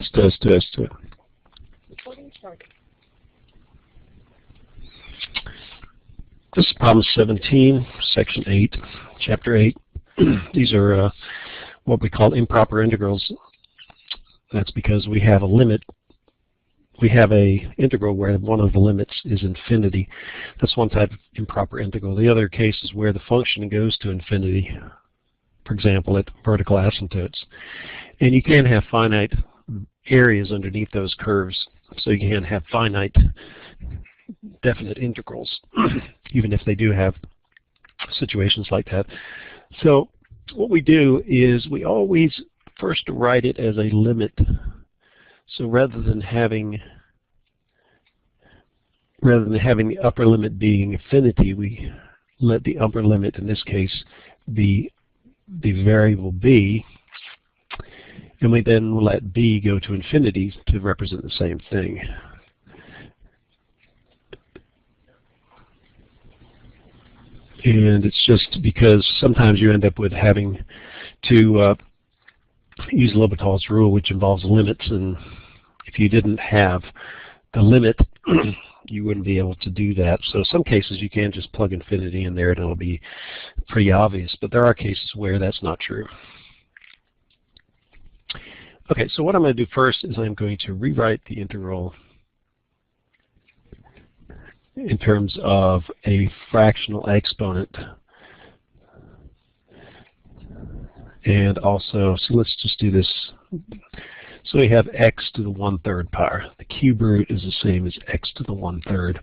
Test. Recording started. This is problem 17, section 8, chapter 8. These are what we call improper integrals. That's because we have a limit. We have a integral where one of the limits is infinity. That's one type of improper integral. The other case is where the function goes to infinity, for example, at vertical asymptotes. And you can have finite areas underneath those curves, so you can have finite definite integrals, even if they do have situations like that. So what we do is we always first write it as a limit. So rather than having the upper limit being infinity, we let the upper limit, in this case, be the variable b, and we then let b go to infinity to represent the same thing. And it's just because sometimes you end up with having to use L'Hopital's rule, which involves limits, and if you didn't have the limit, you wouldn't be able to do that. So in some cases you can just plug infinity in there and it'll be pretty obvious, but there are cases where that's not true. Okay, so what I'm going to do first is I'm going to rewrite the integral in terms of a fractional exponent. And also, so let's just do this. So we have x to the 1/3 power. The cube root is the same as x to the 1/3.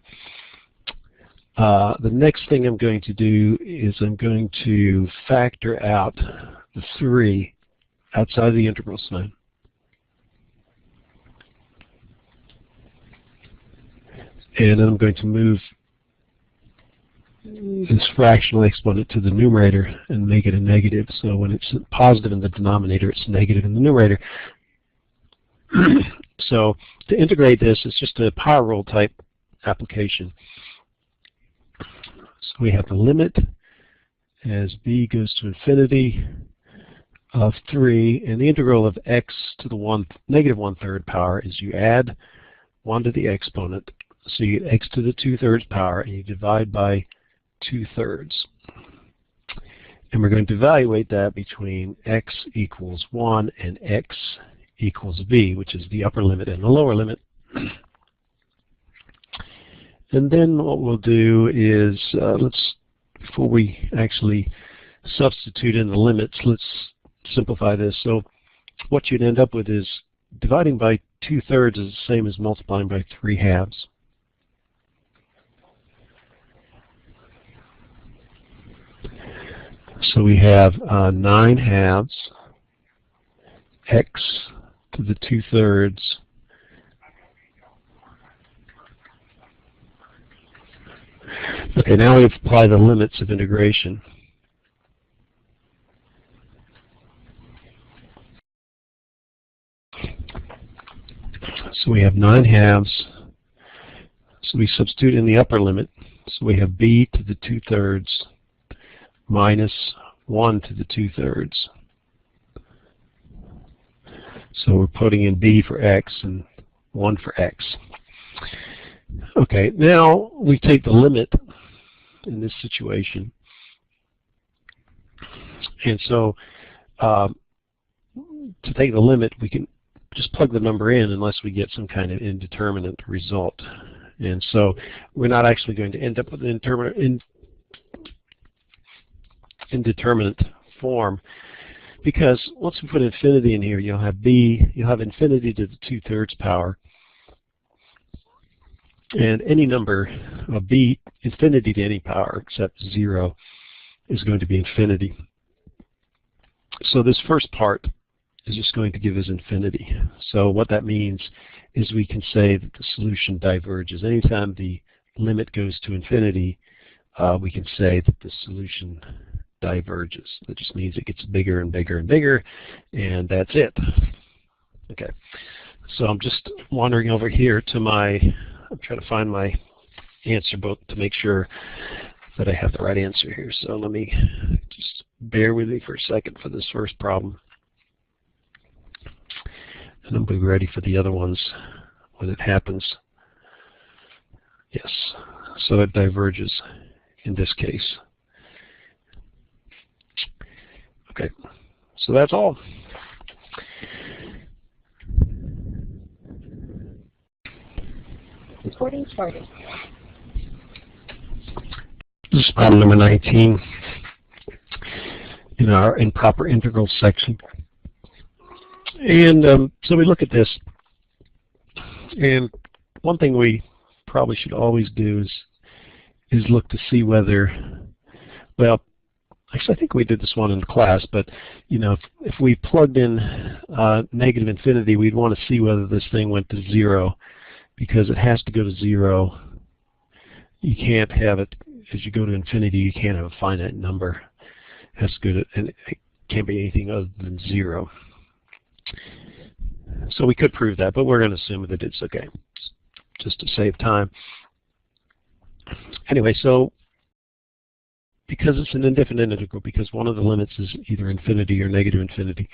The next thing I'm going to do is I'm going to factor out the 3 outside of the integral sign. And then I'm going to move this fractional exponent to the numerator and make it a negative. So when it's positive in the denominator, it's negative in the numerator. So to integrate this, it's just a power rule type application. So we have the limit as b goes to infinity of 3, and the integral of x to the negative 1/3 power is you add 1 to the exponent. So you get x to the 2/3 power, and you divide by 2/3. And we're going to evaluate that between x equals 1 and x equals b, which is the upper limit and the lower limit. And then what we'll do is, before we actually substitute in the limits, let's simplify this. So what you'd end up with is dividing by 2/3 is the same as multiplying by 3/2. So we have 9/2 x to the 2/3 Okay, now we apply the limits of integration. So we have 9/2. So we substitute in the upper limit. So we have b to the 2/3 minus 1 to the 2/3. So we're putting in b for x and 1 for x. Okay, now we take the limit in this situation. And so to take the limit, we can just plug the number in unless we get some kind of indeterminate result. And so we're not actually going to end up with an indeterminate form, because once we put infinity in here, you'll have infinity to the 2/3 power, and any number of b, infinity to any power except 0, is going to be infinity. So this first part is just going to give us infinity. So what that means is we can say that the solution diverges. Anytime the limit goes to infinity, we can say that the solution diverges. That just means it gets bigger and bigger and bigger, and that's it. Okay, so I'm just wandering over here to I'm trying to find my answer book to make sure that I have the right answer here. So let me just bear with me for a second for this first problem. and I'll be ready for the other ones when it happens. Yes, so it diverges in this case. Okay, so that's all. Recording started. This is problem number 19 in our improper integrals section. And so we look at this, and one thing we probably should always do is look to see whether, well, actually I think we did this one in class, but you know, if we plugged in negative infinity, we'd want to see whether this thing went to 0, because it has to go to 0. You can't have it, as you go to infinity, you can't have a finite number. It has to go to, and it can't be anything other than 0. So we could prove that, but we're going to assume that it's okay, just to save time. Anyway, so because it's an indefinite integral, because one of the limits is either infinity or negative infinity,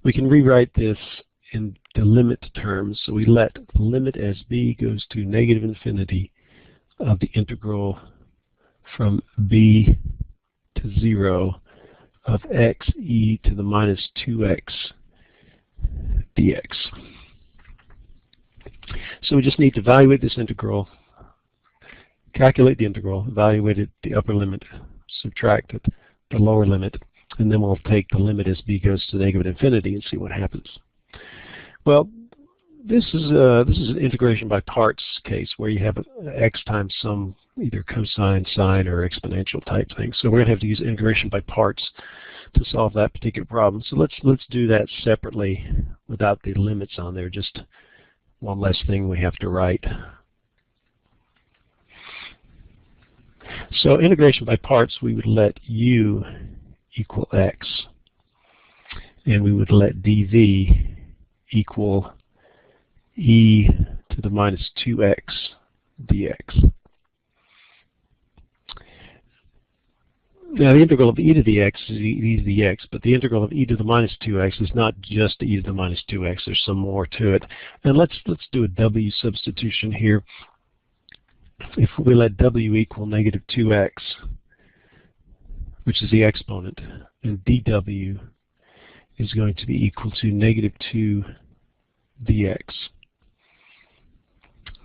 we can rewrite this in the limit terms. So we let the limit as b goes to negative infinity of the integral from b to 0 of x e to the minus 2x dx. So we just need to evaluate this integral, calculate the integral, evaluate it, the upper limit, subtract it, the lower limit, and then we'll take the limit as b goes to negative infinity and see what happens. Well, this is an integration by parts case where you have x times some either cosine, sine, or exponential type thing. So we're going to have to use integration by parts to solve that particular problem. So let's do that separately without the limits on there. Just one less thing we have to write. So integration by parts, we would let u equal x, and we would let dv equal e to the minus 2x dx. Now the integral of e to the x is e to the x, but the integral of e to the minus 2x is not just e to the minus 2x. There's some more to it. And let's do a w substitution here. If we let w equal negative 2x, which is the exponent, and dw is going to be equal to negative 2 dx.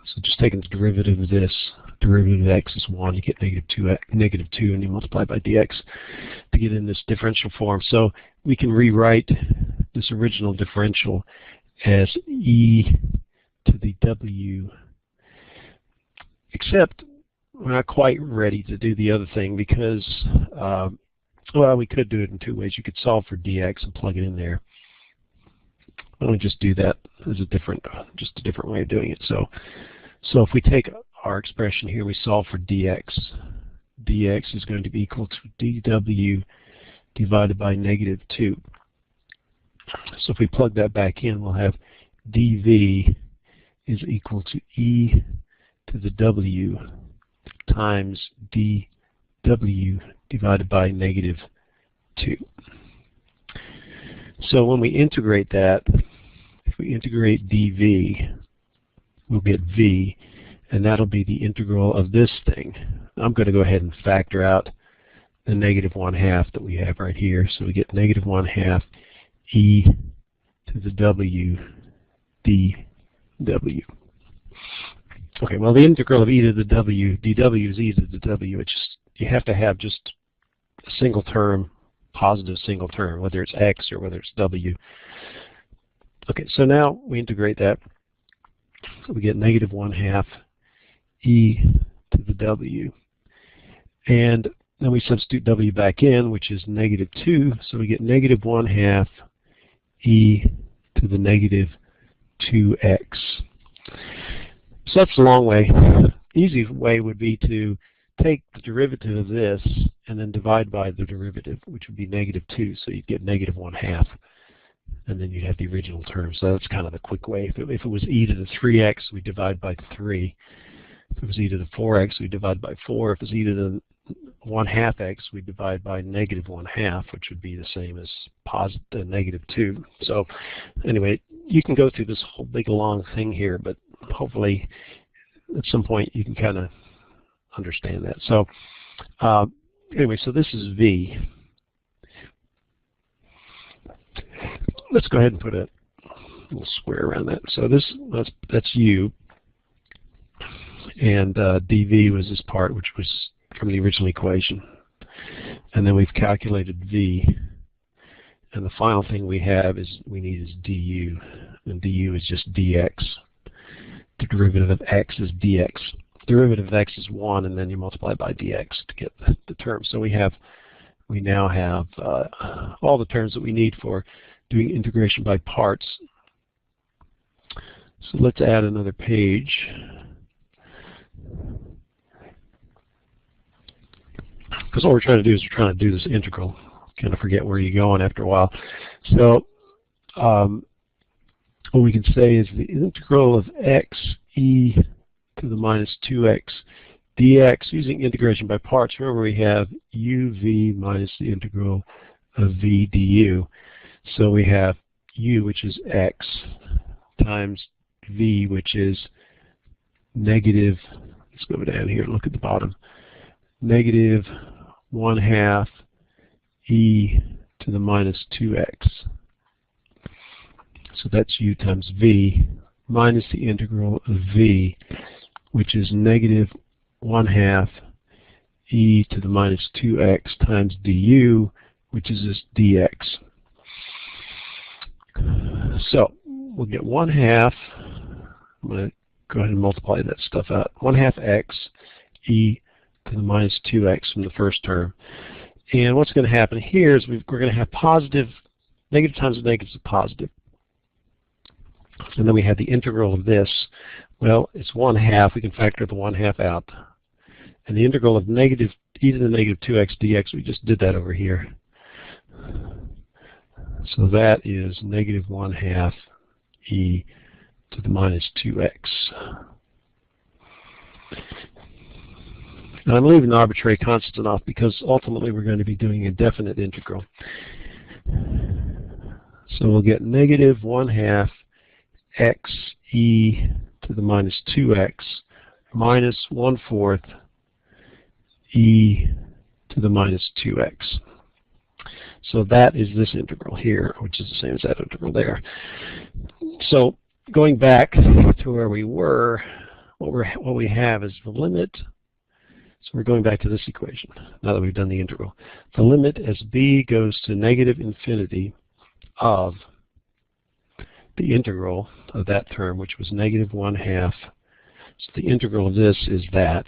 So just taking the derivative of this, derivative of x is 1, you get negative 2, and you multiply by dx to get in this differential form. So we can rewrite this original differential as e to the w, except we're not quite ready to do the other thing because, well, we could do it in two ways. You could solve for dx and plug it in there. Why don't we just do that as a different way of doing it. So if we take our expression here, we solve for dx. Dx is going to be equal to dw divided by negative 2. So if we plug that back in, we'll have dv is equal to e to the w times dw divided by negative 2. So when we integrate that, if we integrate dv, we'll get v, and that'll be the integral of this thing. I'm going to go ahead and factor out the negative 1/2 that we have right here. So we get negative 1/2 e to the w dw. Okay, well, the integral of e to the w, dw is e to the w. It's just, you have to have just a single term, positive single term, whether it's x or whether it's w. Okay, so now we integrate that. So we get negative 1/2 e to the w. And then we substitute w back in, which is negative 2. So we get negative 1/2 e to the negative 2x. So that's the long way. The easy way would be to take the derivative of this and then divide by the derivative, which would be negative 2. So you'd get negative 1/2. And then you'd have the original term. So that's kind of the quick way. If it was e to the 3x, we divide by 3. If it was e to the 4x, we divide by 4. If it's e to the 1/2 x, we divide by negative 1/2, which would be the same as positive negative 2. So anyway, you can go through this whole big long thing here, but hopefully at some point you can kind of understand that. So anyway, so this is V. Let's go ahead and put a little square around that. So that's U, and dV was this part, which was from the original equation. And then we've calculated V, and the final thing we have is we need is du, and du is just dx. The derivative of x is dx. Derivative of x is 1, and then you multiply by dx to get the term. So we now have all the terms that we need for doing integration by parts. So let's add another page. Because all we're trying to do is we're trying to do this integral. Kind of forget where you're going after a while. So what we can say is the integral of x e to the minus 2x dx, using integration by parts. Remember, we have uv minus the integral of v du. So we have u, which is x, times v, which is negative, let's go down here, look at the bottom, negative 1/2 e to the minus 2x. So that's u times v, minus the integral of v, which is negative 1/2 e to the minus 2x times du, which is this dx. So we'll get 1/2, I'm going to go ahead and multiply that stuff out, 1/2 x e to the minus 2x from the first term. And what's going to happen here is we're going to have positive, negative times negative is positive. And then we have the integral of this. Well, it's 1/2. We can factor the 1/2 out. And the integral of negative e to the negative 2x dx, we just did that over here. So that is negative 1/2 e to the minus 2x. And I'm leaving the arbitrary constant off because ultimately we're going to be doing a definite integral. So we'll get negative 1/2 x e to the minus 2x minus 1/4 e to the minus 2x. So that is this integral here, which is the same as that integral there. So going back to where we were, what we have is the limit. So we're going back to this equation now that we've done the integral. The limit as b goes to negative infinity of the integral of that term, which was negative 1/2. So the integral of this is that.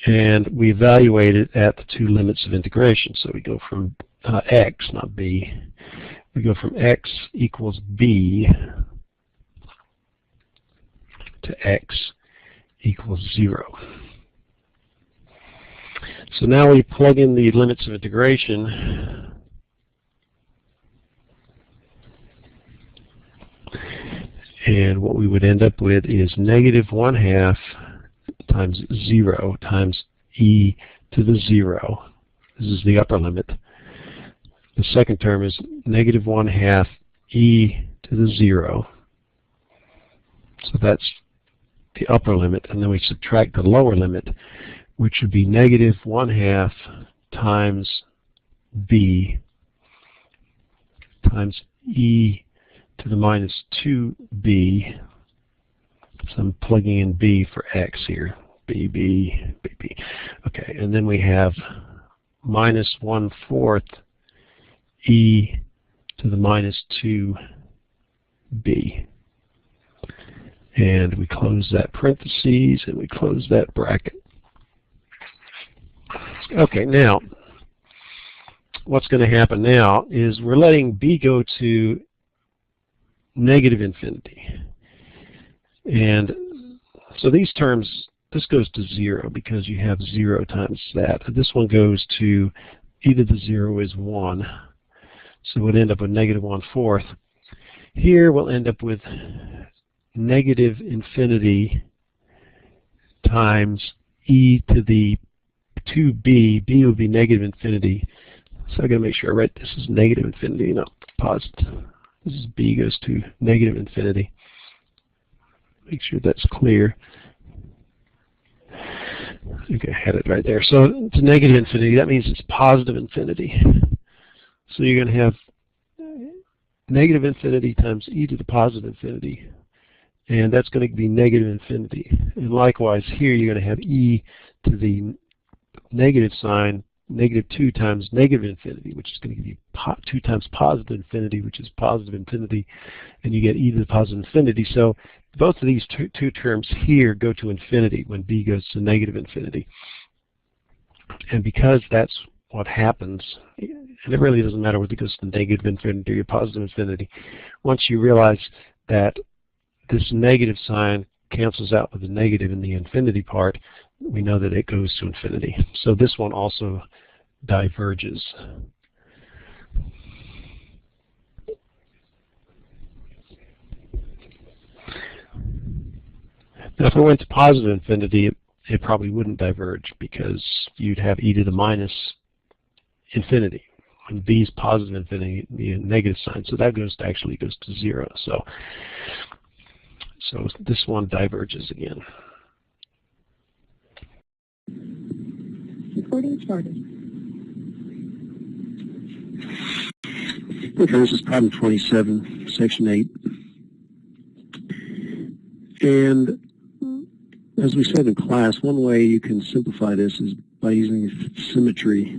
And we evaluate it at the two limits of integration. So we go from x, not b. We go from x equals b to x equals 0. So now we plug in the limits of integration. And what we would end up with is negative 1/2 times 0 times e to the 0. This is the upper limit. The second term is negative 1/2 e to the 0. So that's the upper limit. And then we subtract the lower limit, which would be negative 1/2 times b times e to the minus 2b. So I'm plugging in b for x here. b, b, b, b. Okay, and then we have minus 1/4 e to the minus 2b. And we close that parentheses and we close that bracket. Okay, now what's going to happen now is we're letting b go to negative infinity. And so these terms, this goes to 0 because you have 0 times that. This one goes to e to the 0 is 1. So we'll end up with negative 1/4. Here we'll end up with negative infinity times e to the 2b, b would be negative infinity. So I've got to make sure I write this as negative infinity, not positive. This is b goes to negative infinity. Make sure that's clear. Okay, I had it right there. So to negative infinity, that means it's positive infinity. So you're going to have negative infinity times e to the positive infinity. And that's going to be negative infinity. And likewise here you're going to have e to the negative sign, negative 2 times negative infinity, which is going to give you 2 times positive infinity, which is positive infinity, and you get e to the positive infinity. So both of these two terms here go to infinity when b goes to negative infinity. And because that's what happens, and it really doesn't matter whether it goes to negative infinity or positive infinity, once you realize that this negative sign cancels out with the negative in the infinity part, we know that it goes to infinity. So this one also diverges. Now if it went to positive infinity, it probably wouldn't diverge because you'd have e to the minus infinity. When b is positive infinity, the negative sign, so that actually goes to 0. So this one diverges again. Recording started. Okay, this is problem 27, section 8. And as we said in class, one way you can simplify this is by using symmetry.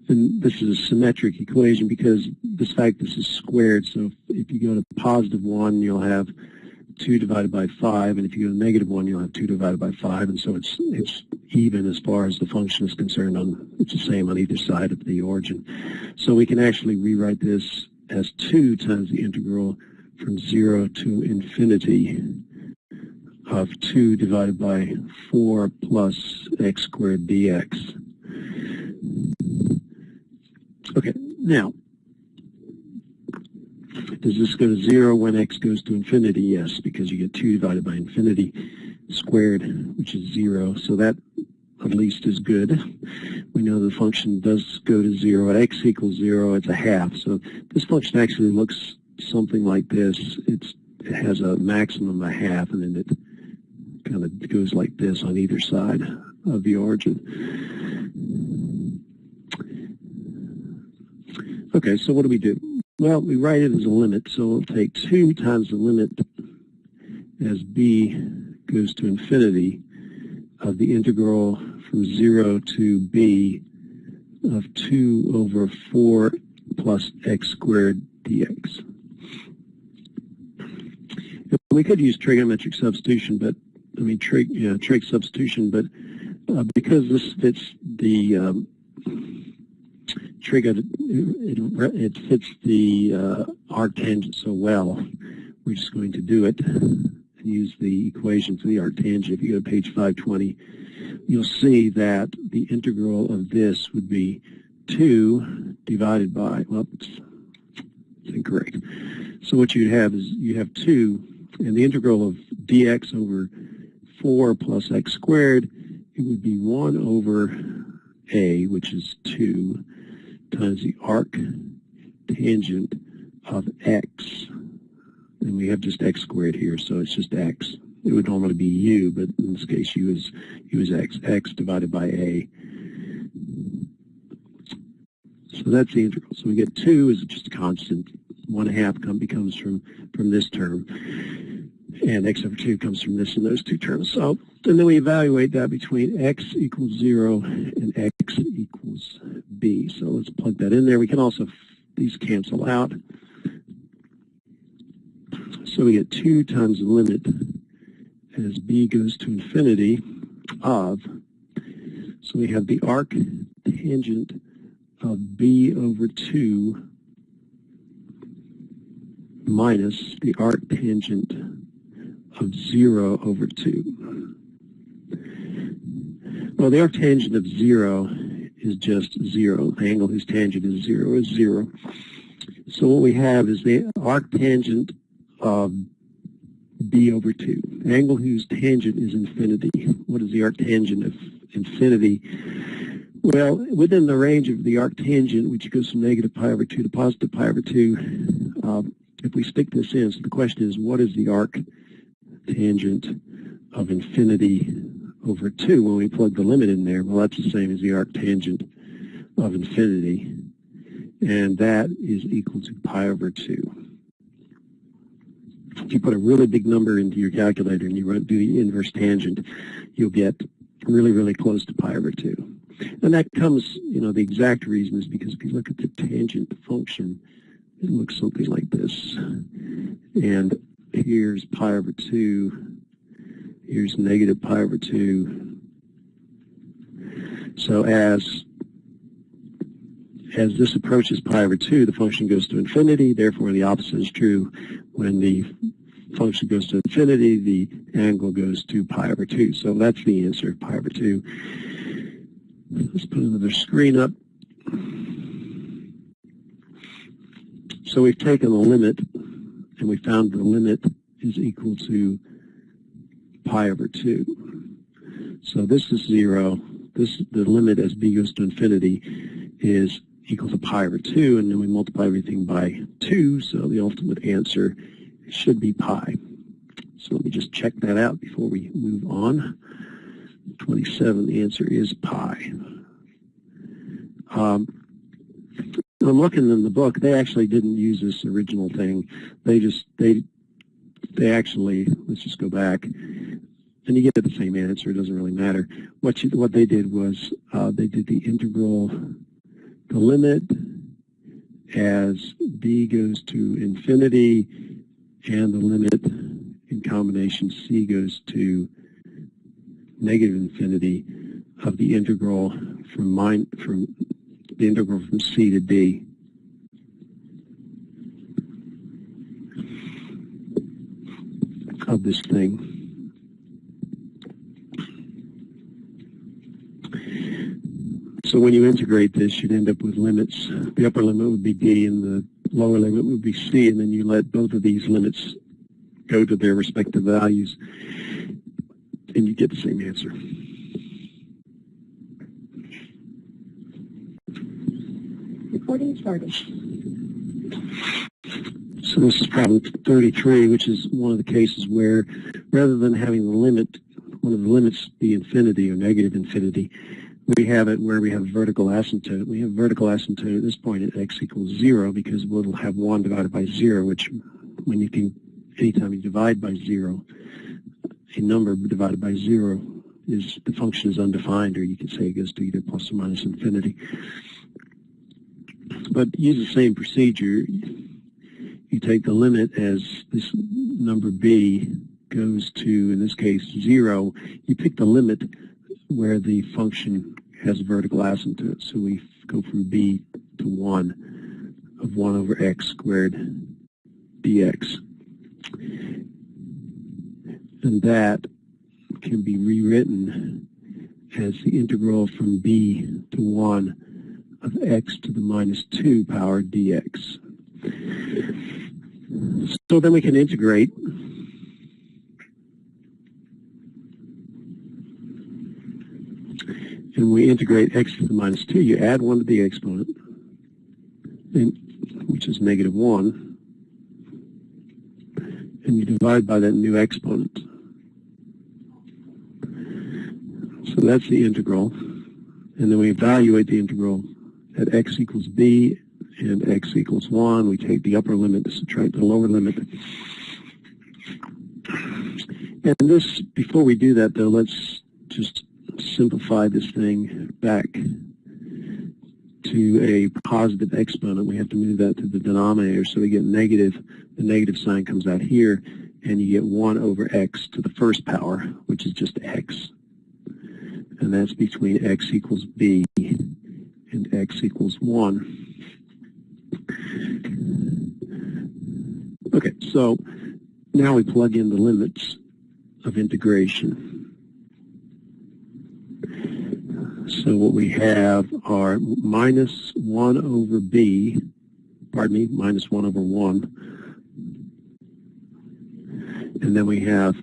And this is a symmetric equation because this fact this is squared. So if you go to positive 1, you'll have 2 divided by 5, and if you go to negative 1, you'll have 2 divided by 5, and so it's even as far as the function is concerned. It's the same on either side of the origin. So we can actually rewrite this as 2 times the integral from 0 to infinity of 2 divided by 4 plus x squared dx. Okay, now, does this go to 0 when x goes to infinity? Yes, because you get 2 divided by infinity squared, which is 0. So that at least is good. We know the function does go to 0. At x equals 0, it's a half. So this function actually looks something like this. It has a maximum of a half, and then it kind of goes like this on either side of the origin. Okay, so what do we do? Well, we write it as a limit, so we'll take 2 times the limit as b goes to infinity of the integral from 0 to b of 2 over 4 plus x squared dx. We could use trigonometric substitution, but trig substitution, but because this fits the trig, it fits the arctangent so well, we're just going to do it and use the equation for the arctangent. If you go to page 520, you'll see that the integral of this would be 2 divided by, well, it's incorrect. So what you'd have is you have 2, and the integral of dx over 4 plus x squared, it would be 1 over a, which is 2, times the arctangent of x. And we have just x squared here, so it's just x. It would normally be u, but in this case u is x. X divided by a. So that's the integral. So we get 2 is just a constant. 1/2 becomes from this term. And x over 2 comes from this and those two terms. So, and then we evaluate that between x equals 0 and x equals b. So let's plug that in there. We can also, these cancel out. So we get 2 times the limit as b goes to infinity of, so we have the arctangent of b over 2 minus the arctangent of 0 over 2. Well, the arctangent of 0 is just 0. The angle whose tangent is 0 is 0. So what we have is the arctangent of b over 2. Angle whose tangent is infinity. What is the arctangent of infinity? Well, within the range of the arctangent, which goes from negative pi over 2 to positive pi over 2, if we stick this in, so the question is, what is the arctangent of infinity over 2 when we plug the limit in there? Well, that's the same as the arctangent of infinity, and that is equal to pi over 2. If you put a really big number into your calculator and you do the inverse tangent, you'll get really, really close to pi over 2. And that comes, the exact reason is because if you look at the tangent function, it looks something like this. And here's pi over 2. Here's negative pi over 2. So as this approaches pi over 2, the function goes to infinity. Therefore, the opposite is true. When the function goes to infinity, the angle goes to pi over 2. So that's the answer, pi over 2. Let's put another screen up. So we've taken the limit, and we found the limit is equal to pi over 2. So this is 0. The limit as b goes to infinity is equal to pi over 2, and then we multiply everything by 2, so the ultimate answer should be pi. So let me just check that out before we move on. 27, the answer is pi. I'm looking in the book, they actually didn't use this original thing. They actually, let's just go back, and you get the same answer, it doesn't really matter. What they did was, they did the integral, the limit as b goes to infinity, and the limit in combination c goes to negative infinity of the integral from c to d. Of this thing. So when you integrate this, you'd end up with limits. The upper limit would be d, and the lower limit would be c, and then you let both of these limits go to their respective values, and you get the same answer. Recording started. So this is problem 33, which is one of the cases where, rather than having the limit, one of the limits be infinity or negative infinity, we have it where we have vertical asymptote. We have vertical asymptote at this point at x equals 0 because we'll have 1 divided by 0, which anytime you divide by 0, a number divided by 0 the function is undefined, or you can say it goes to either plus or minus infinity. But use the same procedure. You take the limit as this number b goes to, in this case, 0. You pick the limit where the function has vertical asymptote. So we go from b to 1 of 1 over x squared dx. And that can be rewritten as the integral from b to 1 of x to the minus 2 power dx. So then we can integrate. And we integrate x to the minus 2. You add 1 to the exponent, which is negative 1, and you divide by that new exponent. So that's the integral. And then we evaluate the integral at x equals b and x equals 1. We take the upper limit to subtract the lower limit. And this, before we do that though, let's just simplify this thing back to a positive exponent. We have to move that to the denominator, so we get negative. The negative sign comes out here, and you get 1 over x to the first power, which is just x. And that's between x equals b and x equals 1. Okay, so now we plug in the limits of integration. So what we have are minus 1 over b, minus 1 over 1, And then we have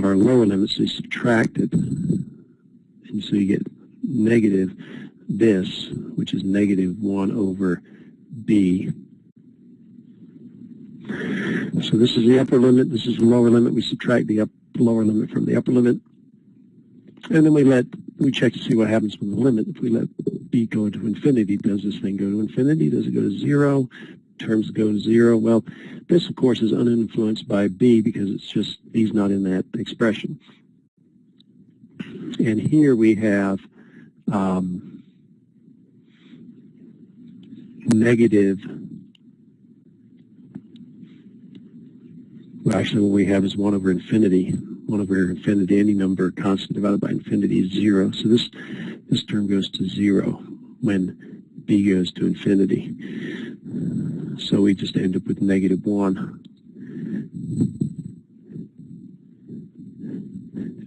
our lower limit, so you subtract it, and so you get negative this, which is negative 1 over b. So this is the upper limit, this is the lower limit. We subtract the lower limit from the upper limit, and then we check to see what happens with the limit. If we let b go to infinity, does this thing go to infinity? Does it go to 0? Terms go to 0. Well, this, of course, is uninfluenced by b because it's just b's not in that expression. And here we have negative. Well, actually, what we have is 1 over infinity. 1 over infinity, any number constant divided by infinity is 0. So this term goes to 0 when b goes to infinity. So we just end up with negative 1.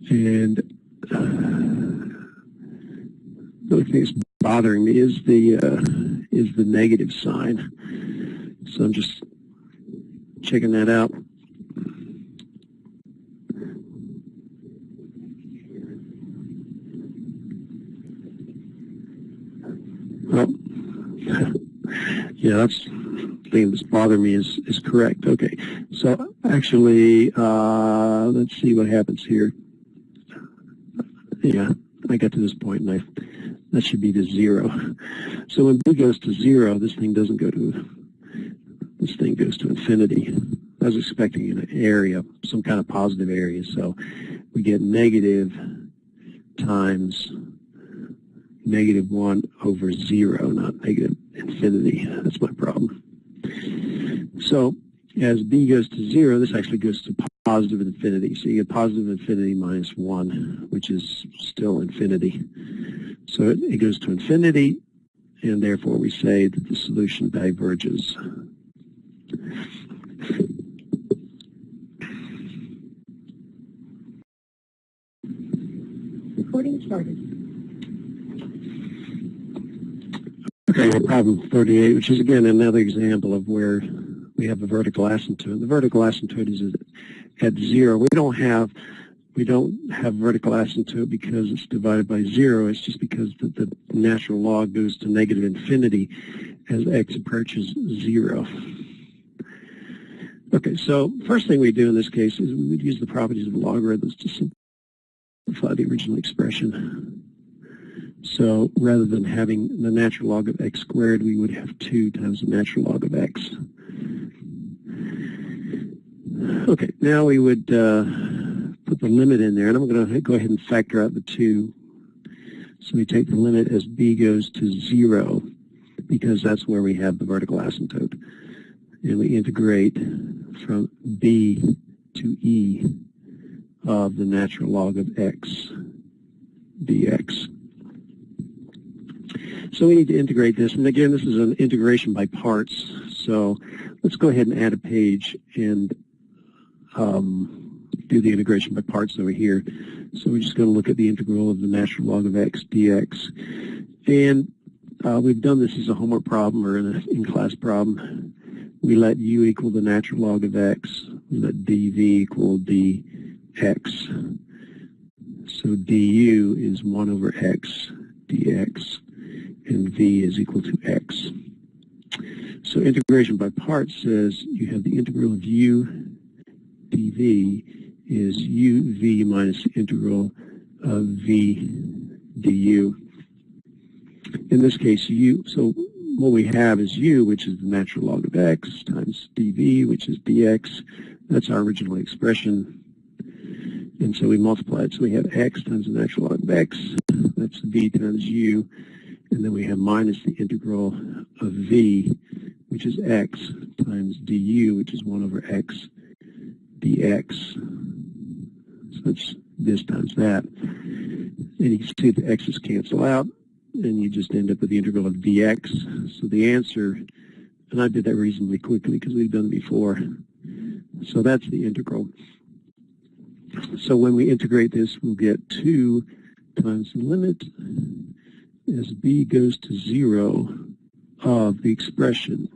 And the only thing that's bothering me is the negative sign. So I'm just checking that out. Well, yeah, that's the thing that's bothering me is correct. Okay, so actually, let's see what happens here. Yeah, I got to this point, and that should be to 0. So when b goes to 0, this thing goes to infinity. I was expecting an area, some kind of positive area, so we get negative times negative 1 over 0, not negative infinity. That's my problem. So as b goes to 0, this actually goes to positive infinity. So you get positive infinity minus 1, which is still infinity. So it goes to infinity, and therefore we say that the solution diverges. Recording started. Okay, problem 38, which is again another example of where we have a vertical asymptote. The vertical asymptote is at 0. We don't have vertical asymptote because it's divided by 0. It's just because the natural log goes to negative infinity as x approaches 0. Okay, so first thing we do in this case is we would use the properties of logarithms to simplify the original expression. So rather than having the natural log of x squared, we would have 2 times the natural log of x. Okay, now we would put the limit in there, and I'm going to go ahead and factor out the 2. So we take the limit as b goes to 0, because that's where we have the vertical asymptote. And we integrate from b to e of the natural log of x dx. So we need to integrate this. And again, this is an integration by parts. So let's go ahead and add a page and do the integration by parts over here. So we're just going to look at the integral of the natural log of x dx. And we've done this as a homework problem or an in-class problem. We let u equal the natural log of x. We let dv equal dx. So du is 1 over x dx, and v is equal to x. So integration by parts says you have the integral of u dv is uv minus the integral of v du. In this case, so what we have is u, which is the natural log of x, times dv, which is dx. That's our original expression. And so we multiply it. So we have x times the natural log of x. That's v times u. And then we have minus the integral of v, which is x, times du, which is 1 over x dx. So it's this times that. And you can see the x's cancel out, and you just end up with the integral of dx. So the answer, and I did that reasonably quickly because we've done it before. So that's the integral. So when we integrate this, we'll get 2 times the limit as b goes to 0 of the expression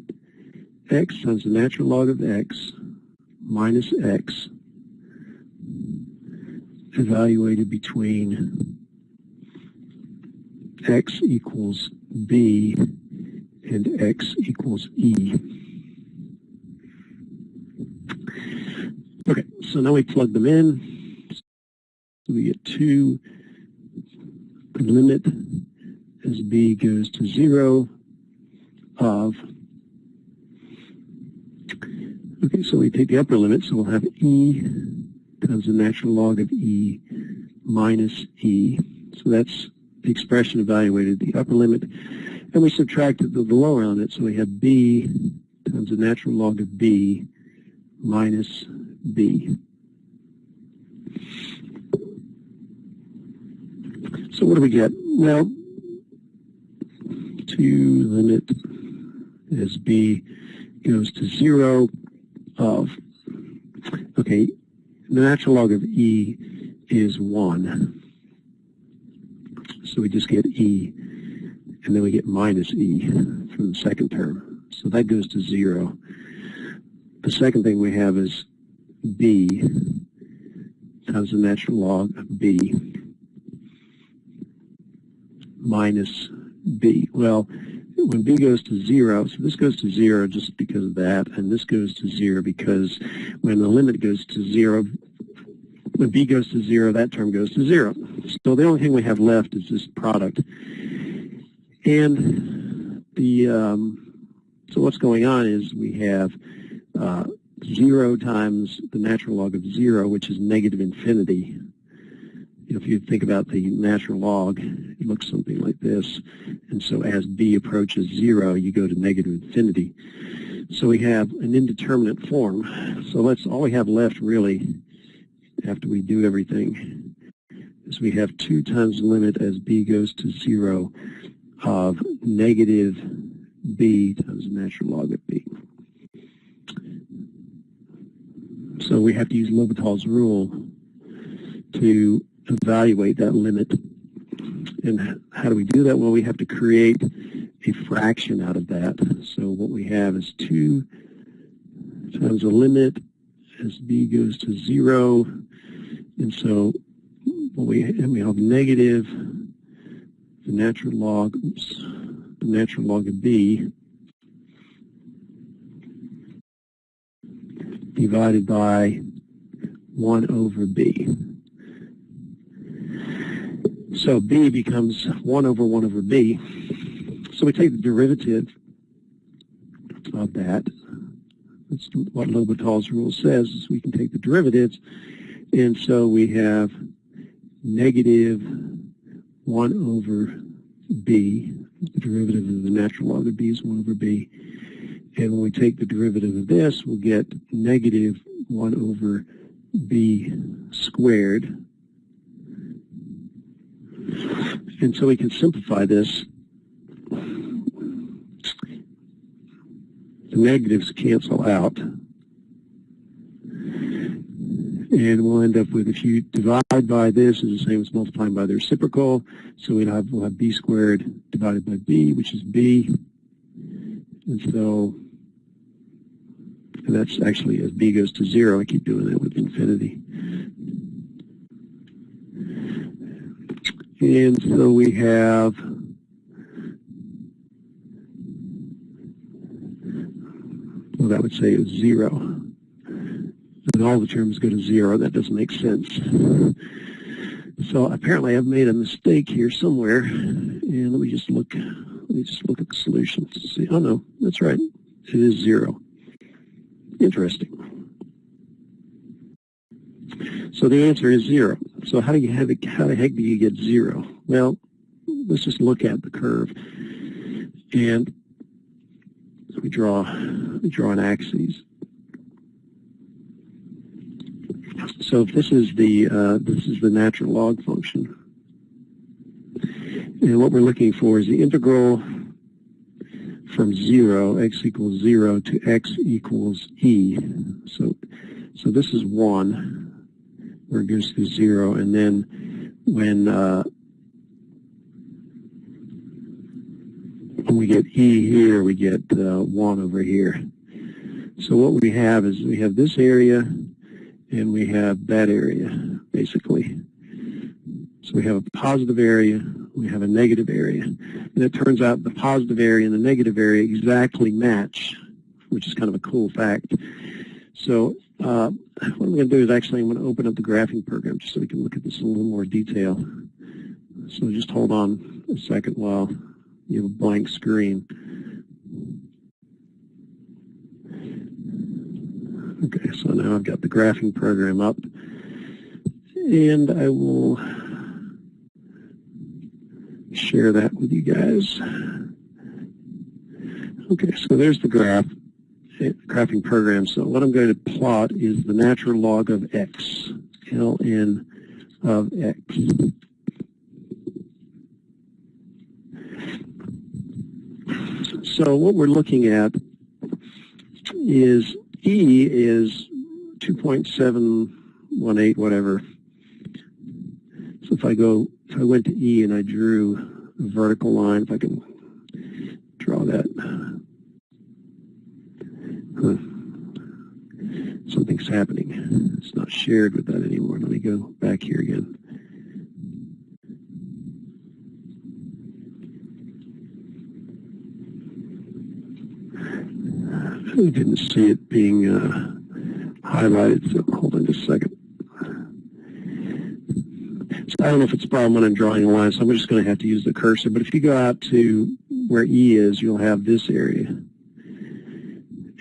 x times the natural log of x minus x evaluated between x equals b and x equals e. Okay, so now we plug them in. So we get 2 limit as b goes to 0 of, okay, so we take the upper limit, so we'll have e times the natural log of e minus e. So that's the expression evaluated at the upper limit. And we subtracted the lower limit, so we have b times the natural log of b minus b. So what do we get? Well, 2 limit as b goes to 0 of, okay, the natural log of e is 1. So we just get e, and then we get minus e from the second term. So that goes to 0. The second thing we have is b times the natural log of b minus b. Well, when b goes to 0, so this goes to 0 just because of that, and this goes to 0 because when the limit goes to 0, when b goes to 0, that term goes to 0. So the only thing we have left is this product. And the so what's going on is we have 0 times the natural log of 0, which is negative infinity. If you think about the natural log, it looks something like this. And so as b approaches 0, you go to negative infinity. So we have an indeterminate form. So that's all we have left, really, after we do everything, is we have 2 times the limit as b goes to 0 of negative b times the natural log of b. So we have to use L'Hopital's rule to evaluate that limit. And how do we do that? Well, we have to create a fraction out of that. So what we have is 2 times the limit as b goes to 0. And so what we have negative the natural log, the natural log of b divided by 1 over b. So b becomes 1 over b. So we take the derivative of that. That's what L'Hopital's rule says, is we can take the derivatives. And so we have negative 1 over b. The derivative of the natural log of b is 1 over b. And when we take the derivative of this, we'll get negative 1 over b squared. And so we can simplify this. The negatives cancel out. And we'll end up with, if you divide by this, is the same as multiplying by the reciprocal. So we'll have b squared divided by b, which is b. And so, and that's actually as b goes to 0. I keep doing that with infinity. And so we have well, that would say it's 0. And all the terms go to 0. That doesn't make sense. So apparently I've made a mistake here somewhere. And let me just look at the solution to see. Oh no, that's right. It is 0. Interesting. So the answer is 0. So how the heck do you get 0? Well, let's just look at the curve. And let me draw an axis. So if this is the natural log function. And what we're looking for is the integral from 0, x equals 0, to x equals e. So this is 1. Where it goes to 0, and then when we get e here, we get 1 over here. So what we have is we have this area and we have that area, basically. So we have a positive area, we have a negative area. And it turns out the positive area and the negative area exactly match, which is kind of a cool fact. So what I'm going to do is actually I'm going to open up the graphing program just so we can look at this in a little more detail. So just hold on a second while you have a blank screen. Okay, so now I've got the graphing program up, and I will share that with you guys. Okay, so there's the graphing program. So what I'm going to plot is the natural log of x, ln of x. So what we're looking at is E is 2.718, whatever. So if I went to E and I drew a vertical line, if I can draw that. Something's happening. It's not shared with that anymore. Let me go back here again. I didn't see it being highlighted, so hold on just a second. So I don't know if it's a problem when I'm drawing a line, so I'm just going to have to use the cursor. But if you go out to where E is, you'll have this area.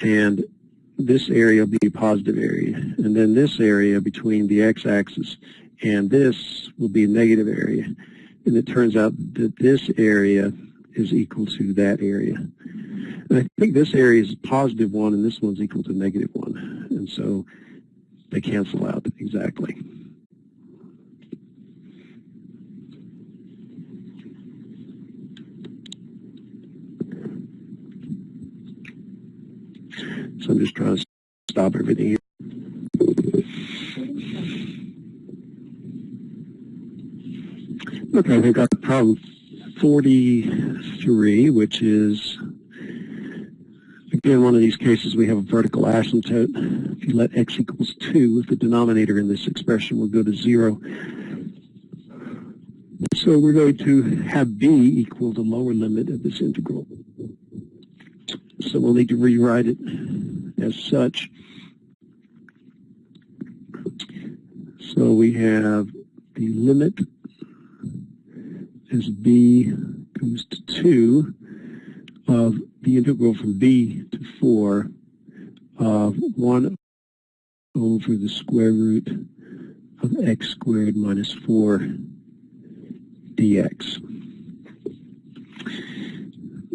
And this area will be a positive area. And then this area between the x-axis and this will be a negative area. And it turns out that this area is equal to that area. And I think this area is positive 1 and this one's equal to negative 1. And so they cancel out exactly. So I'm just trying to stop everything here. Okay, we've got problem 43, which is, again, one of these cases we have a vertical asymptote. If you let x equals 2, the denominator in this expression will go to 0. So we're going to have b equal the lower limit of this integral. So we'll need to rewrite it as such. So we have the limit as b goes to 2 of the integral from b to 4 of 1 over the square root of x squared minus 4 dx.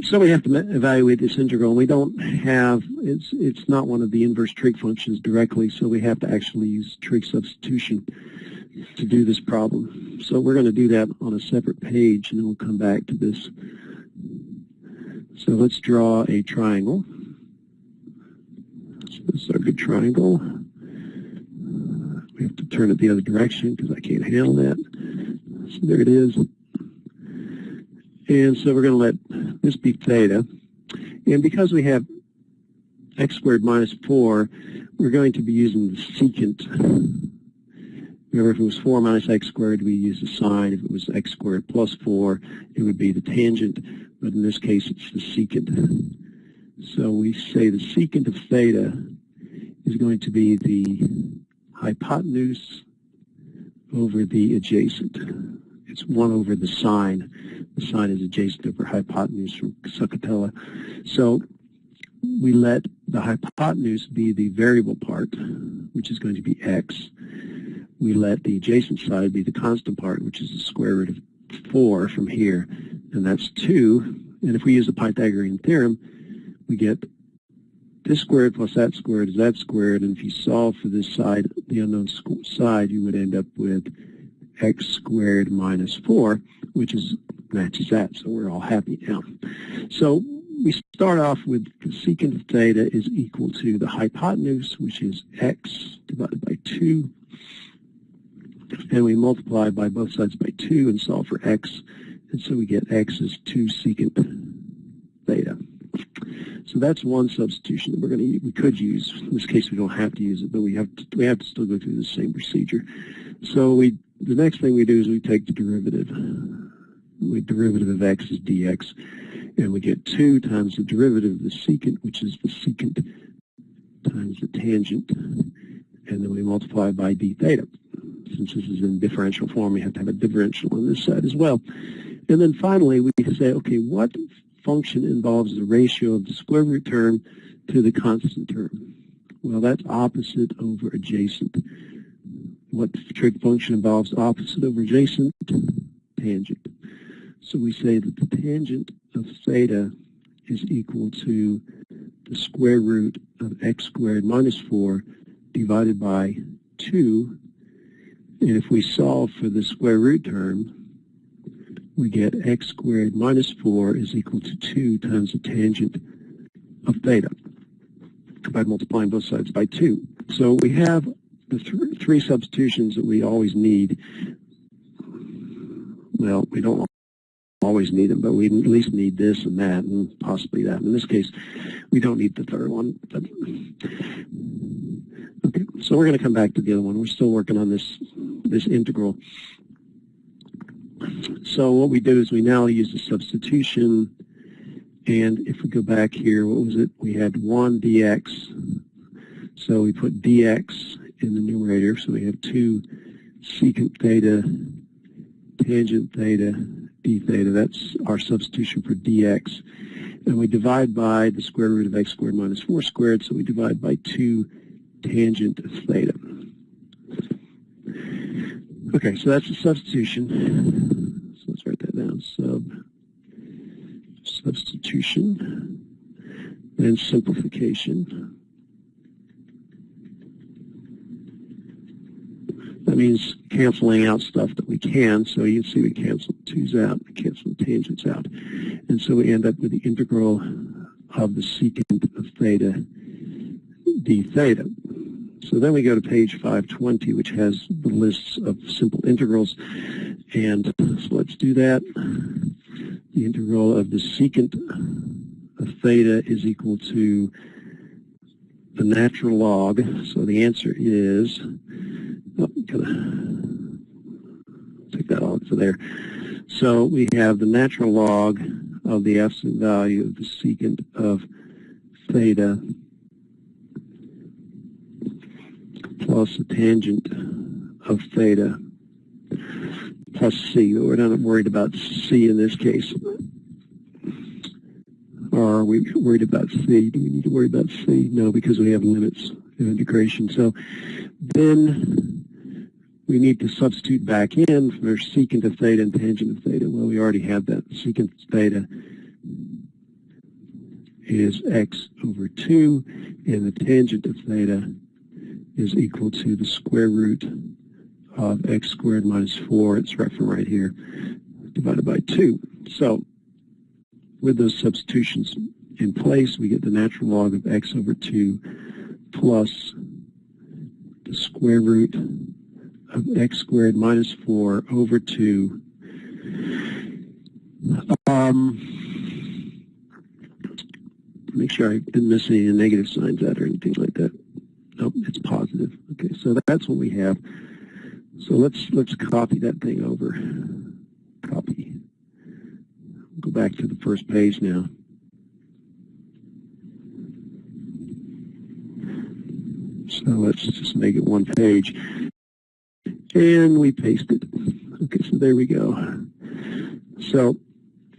So we have to evaluate this integral. We don't have, it's not one of the inverse trig functions directly, so we have to actually use trig substitution to do this problem. So we're going to do that on a separate page, and then we'll come back to this. So let's draw a triangle. So this is our good triangle. We have to turn it the other direction because I can't handle that. So there it is. And so we're going to let this be theta. And because we have x squared minus 4, we're going to be using the secant. Remember, if it was 4 minus x squared, we use the sine. If it was x squared plus 4, it would be the tangent. But in this case, it's the secant. So we say the secant of theta is going to be the hypotenuse over the adjacent. It's 1 over the sine. The sine is adjacent over hypotenuse from Sukatella. So we let the hypotenuse be the variable part, which is going to be x. We let the adjacent side be the constant part, which is the square root of 4 from here, and that's 2. And if we use the Pythagorean theorem, we get this squared plus that squared is that squared, and if you solve for this side, the unknown side, you would end up with x squared minus 4, which matches that, so we're all happy now. So we start off with the secant of theta is equal to the hypotenuse, which is x divided by 2, and we multiply by both sides by 2 and solve for x, and so we get x is 2 secant theta. So that's one substitution that we could use. In this case, we don't have to use it, but we have to still go through the same procedure. So the next thing we do is we take the derivative. The derivative of x is dx, and we get 2 times the derivative of the secant, which is the secant times the tangent, and then we multiply by d theta. Since this is in differential form, we have to have a differential on this side as well. And then finally, we say, okay, what function involves the ratio of the square root term to the constant term? Well, that's opposite over adjacent. What trig function involves opposite over adjacent? Tangent. So we say that the tangent of theta is equal to the square root of x squared minus 4 divided by 2. And if we solve for the square root term, we get x squared minus 4 is equal to 2 times the tangent of theta by multiplying both sides by 2. So we have the three substitutions that we always need. Well, we don't always need them, but we at least need this and that and possibly that. In this case, we don't need the third one. But, okay, so we're going to come back to the other one. We're still working on this integral. So what we do is we now use the substitution, and if we go back here, what was it? We had 1 dx, so we put dx in the numerator, so we have 2 secant theta, tangent theta, d theta. That's our substitution for dx. And we divide by the square root of x squared minus 4 squared, so we divide by 2 tangent of theta. Okay, so that's the substitution. So let's write that down. Substitution, then simplification. That means canceling out stuff that we can. So you can see we cancel the 2's out, we cancel the tangents out. And so we end up with the integral of the secant of theta d theta. So then we go to page 520, which has the lists of simple integrals. And so let's do that. The integral of the secant of theta is equal to the natural log. So the answer is, take that off of there. So we have the natural log of the absolute value of the secant of theta plus the tangent of theta plus c. We're not worried about c in this case. Or are we worried about c? Do we need to worry about c? No, because we have limits of integration. So then we need to substitute back in for secant of theta and tangent of theta. Well, we already have that. Secant of theta is x over 2, and the tangent of theta is equal to the square root of x squared minus 4, it's referenced right here, divided by 2. So with those substitutions in place, we get the natural log of x over 2 plus the square root of x squared minus 4 over 2. Make sure I didn't miss any negative signs out or anything like that. Nope, it's positive. Okay, so that's what we have. So let's copy that thing over. Copy. Go back to the first page now. So let's just make it one page. And we paste it. Okay, so there we go. So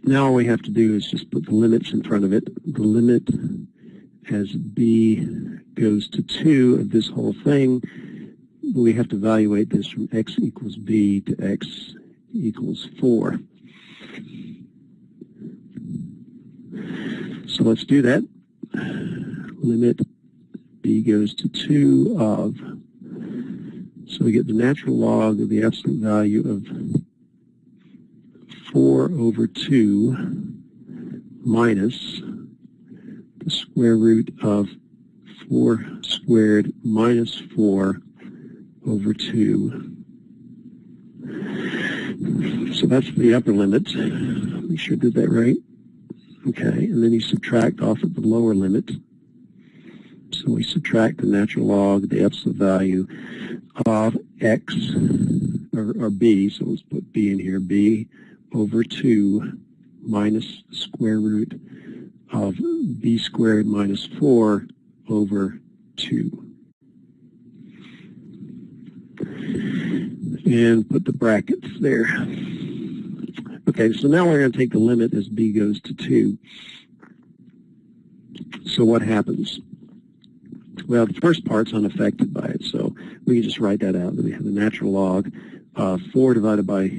now all we have to do is just put the limits in front of it. The limit as b goes to 2 of this whole thing. We have to evaluate this from x equals b to x equals 4. So let's do that. Limit b goes to 2 of, so we get the natural log of the absolute value of 4 over 2 minus the square root of 4 squared minus 4 over 2. So that's the upper limit. Make sure I did that right. Okay, and then you subtract off of the lower limit. So we subtract the natural log, the absolute value of x, or b, so let's put b in here, b over 2 minus the square root of b squared minus 4 over 2. And put the brackets there. Okay, so now we're going to take the limit as b goes to 2. So what happens? Well, the first part's unaffected by it, so we can just write that out. We have the natural log of 4 divided by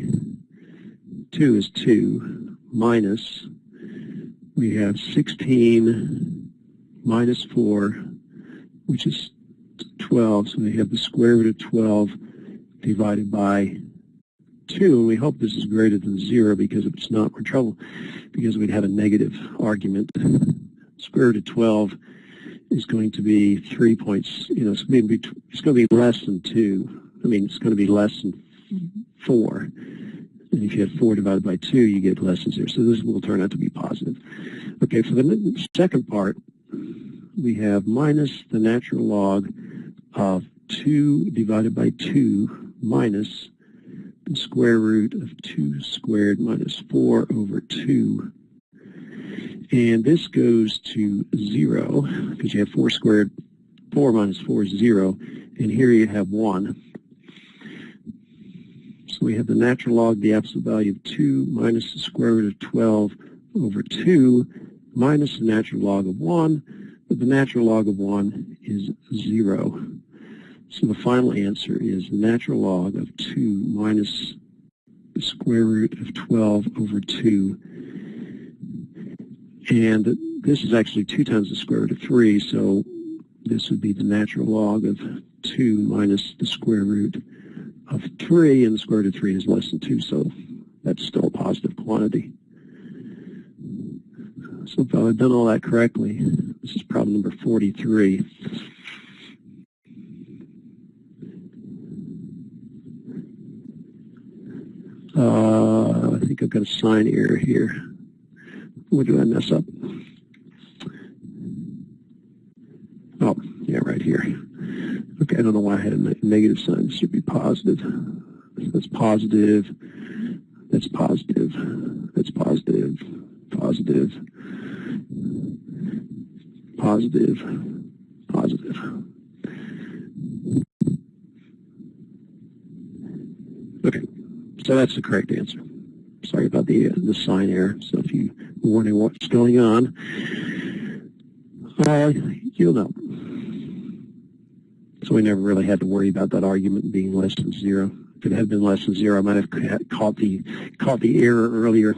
2 is 2, minus, we have 16 minus 4, which is 12, so we have the square root of 12 divided by 2, and we hope this is greater than 0, because if it's not, we're in trouble, because we'd have a negative argument. Square root of 12 is going to be 3 points, it's going to be less than 2. I mean, it's going to be less than 4. And if you have 4 divided by 2, you get less than 0. So this will turn out to be positive. Okay, for the second part, we have minus the natural log of 2 divided by 2 minus the square root of 2 squared minus 4 over 2. And this goes to 0, because you have 4 squared. 4 minus 4 is 0. And here you have 1. So we have the natural log, the absolute value of 2 minus the square root of 12 over 2 minus the natural log of 1. But the natural log of 1 is 0. So the final answer is the natural log of 2 minus the square root of 12 over 2. And this is actually 2 times the square root of 3, so this would be the natural log of 2 minus the square root of 3, and the square root of 3 is less than 2, so that's still a positive quantity. So if I've done all that correctly, this is problem number 43. I think I've got a sign error here. What did I mess up? Oh, yeah, right here. Okay, I don't know why I had a negative sign. This should be positive. That's positive. That's positive. That's positive. Positive. Positive. Positive. Okay, so that's the correct answer. Sorry about the sign error. So if you were wondering what's going on, you'll know. So we never really had to worry about that argument being less than 0. If it had been less than 0, I might have caught the error earlier.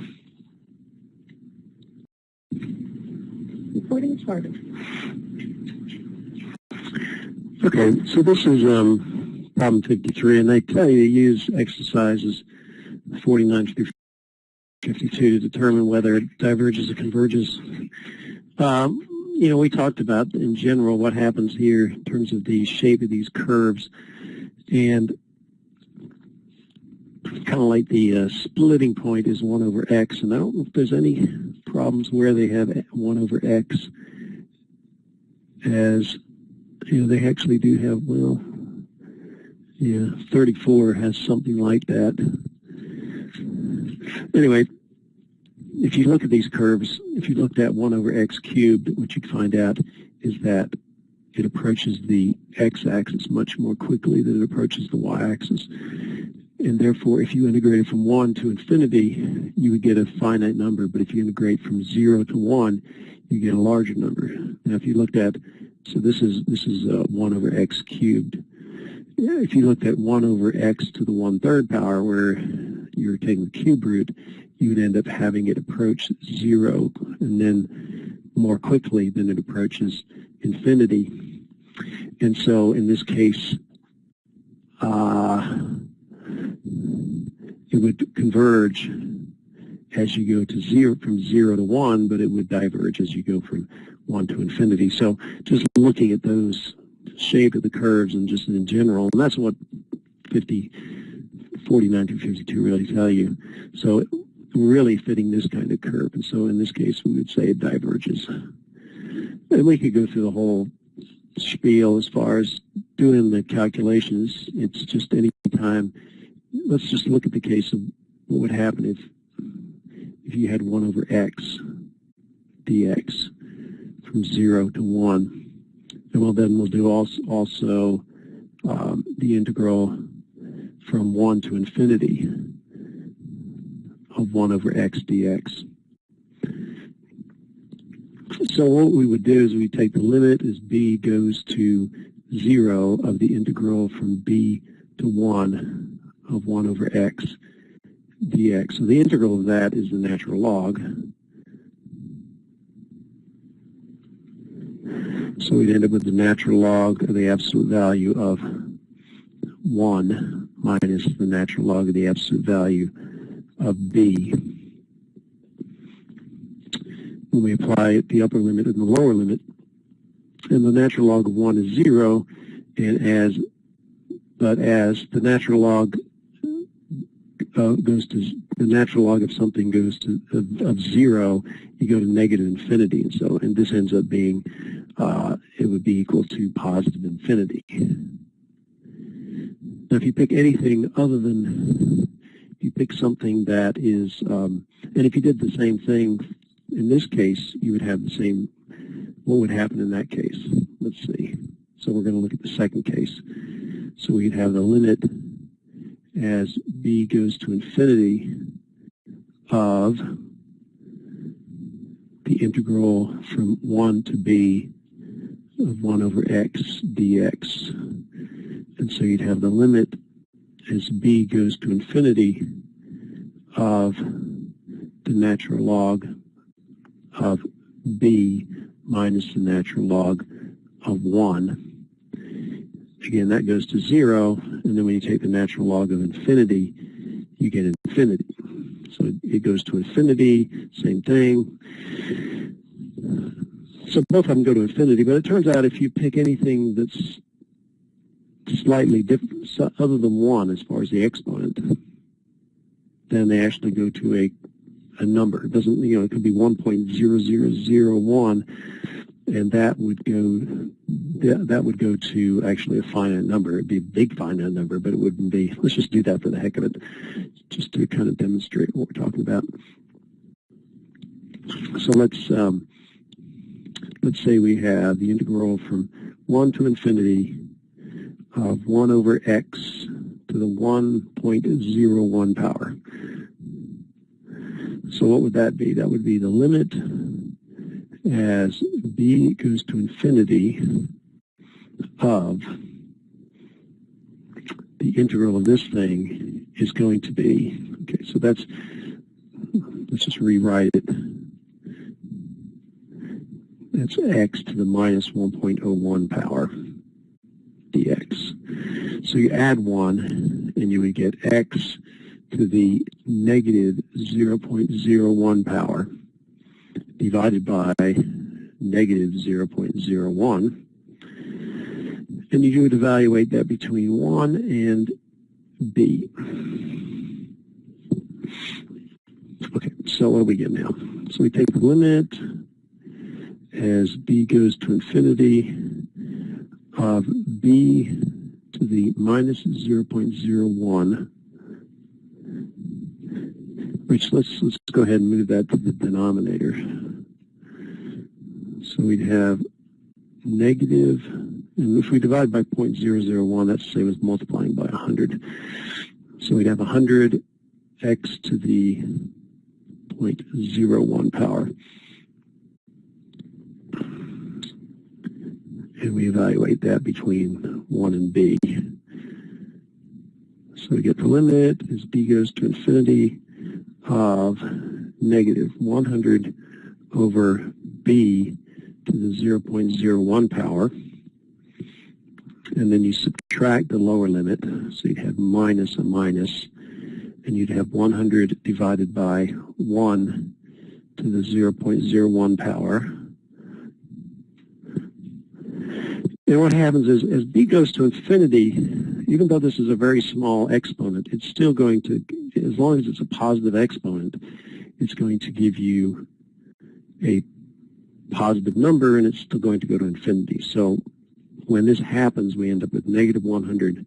Recording started. Okay, so this is problem 53, and they tell you to use exercises 49 through 52 to determine whether it diverges or converges. We talked about, in general, what happens here in terms of the shape of these curves, and kind of like the splitting point is 1 over x, and I don't know if there's any problems where they have 1 over x as, they actually do have, 34 has something like that. Anyway, if you look at these curves, if you looked at 1 over x cubed, what you'd find out is that it approaches the x-axis much more quickly than it approaches the y-axis. And therefore, if you integrated from 1 to infinity, you would get a finite number. But if you integrate from 0 to 1, you get a larger number. Now, if you looked at, so this is 1 over x cubed. If you looked at 1 over x to the 1/3 power, where you're taking the cube root, you would end up having it approach 0, and then more quickly than it approaches infinity. And so in this case, it would converge as you go to 0, from 0 to 1, but it would diverge as you go from 1 to infinity. So just looking at those shape of the curves and just in general, and that's what 49 through 52 really tell you. So really fitting this kind of curve. And so in this case, we would say it diverges. And we could go through the whole spiel as far as doing the calculations. It's just any time. Let's just look at the case of what would happen if you had 1 over x dx from 0 to 1. And well, then we'll do also the integral from 1 to infinity of 1 over x dx. So what we would do is we take the limit as b goes to 0 of the integral from b to 1 of 1 over x dx. So the integral of that is the natural log. So we'd end up with the natural log of the absolute value of 1 minus the natural log of the absolute value of b. When we apply the upper limit and the lower limit, and the natural log of 1 is 0, and as the natural log goes to the natural log of something goes to of 0, you go to negative infinity, and this ends up being it would be equal to positive infinity. Now, if you pick anything other than you pick something that is, and if you did the same thing in this case, you would have the same. What would happen in that case? Let's see. So we're going to look at the second case. So we'd have the limit as b goes to infinity of the integral from 1 to b of 1 over x dx. And so you'd have the limit as b goes to infinity of the natural log of b minus the natural log of 1. Again, that goes to 0, and then when you take the natural log of infinity, you get infinity. So it goes to infinity, same thing. So both of them go to infinity, but it turns out if you pick anything that's slightly different, other than 1 as far as the exponent, then they actually go to a number. It doesn't, it could be 1.0001, and that would go to actually a finite number. It'd be a big finite number, but it wouldn't be. Let's just do that for the heck of it, just to kind of demonstrate what we're talking about. So let's say we have the integral from 1 to infinity of 1 over x to the 1.01 power. So what would that be? That would be the limit as b goes to infinity of the integral of this thing is going to be, okay, so let's just rewrite it. That's x to the minus 1.01 power dx. So you add 1, and you would get x to the negative 0.01 power divided by negative 0.01. And you would evaluate that between 1 and b. Okay, so what do we get now? So we take the limit as b goes to infinity of b to the minus 0.01, which let's go ahead and move that to the denominator. So we'd have negative, and if we divide by 0.001, that's the same as multiplying by 100. So we'd have 100 x to the 0.01 power. And we evaluate that between 1 and b. So we get the limit as b goes to infinity of negative 100 over b to the 0.01 power. And then you subtract the lower limit, so you'd have minus a minus, and you'd have 100 divided by 1 to the 0.01 power. And what happens is, as b goes to infinity, even though this is a very small exponent, it's still going to, as long as it's a positive exponent, it's going to give you a positive number, and it's still going to go to infinity. So when this happens, we end up with negative 100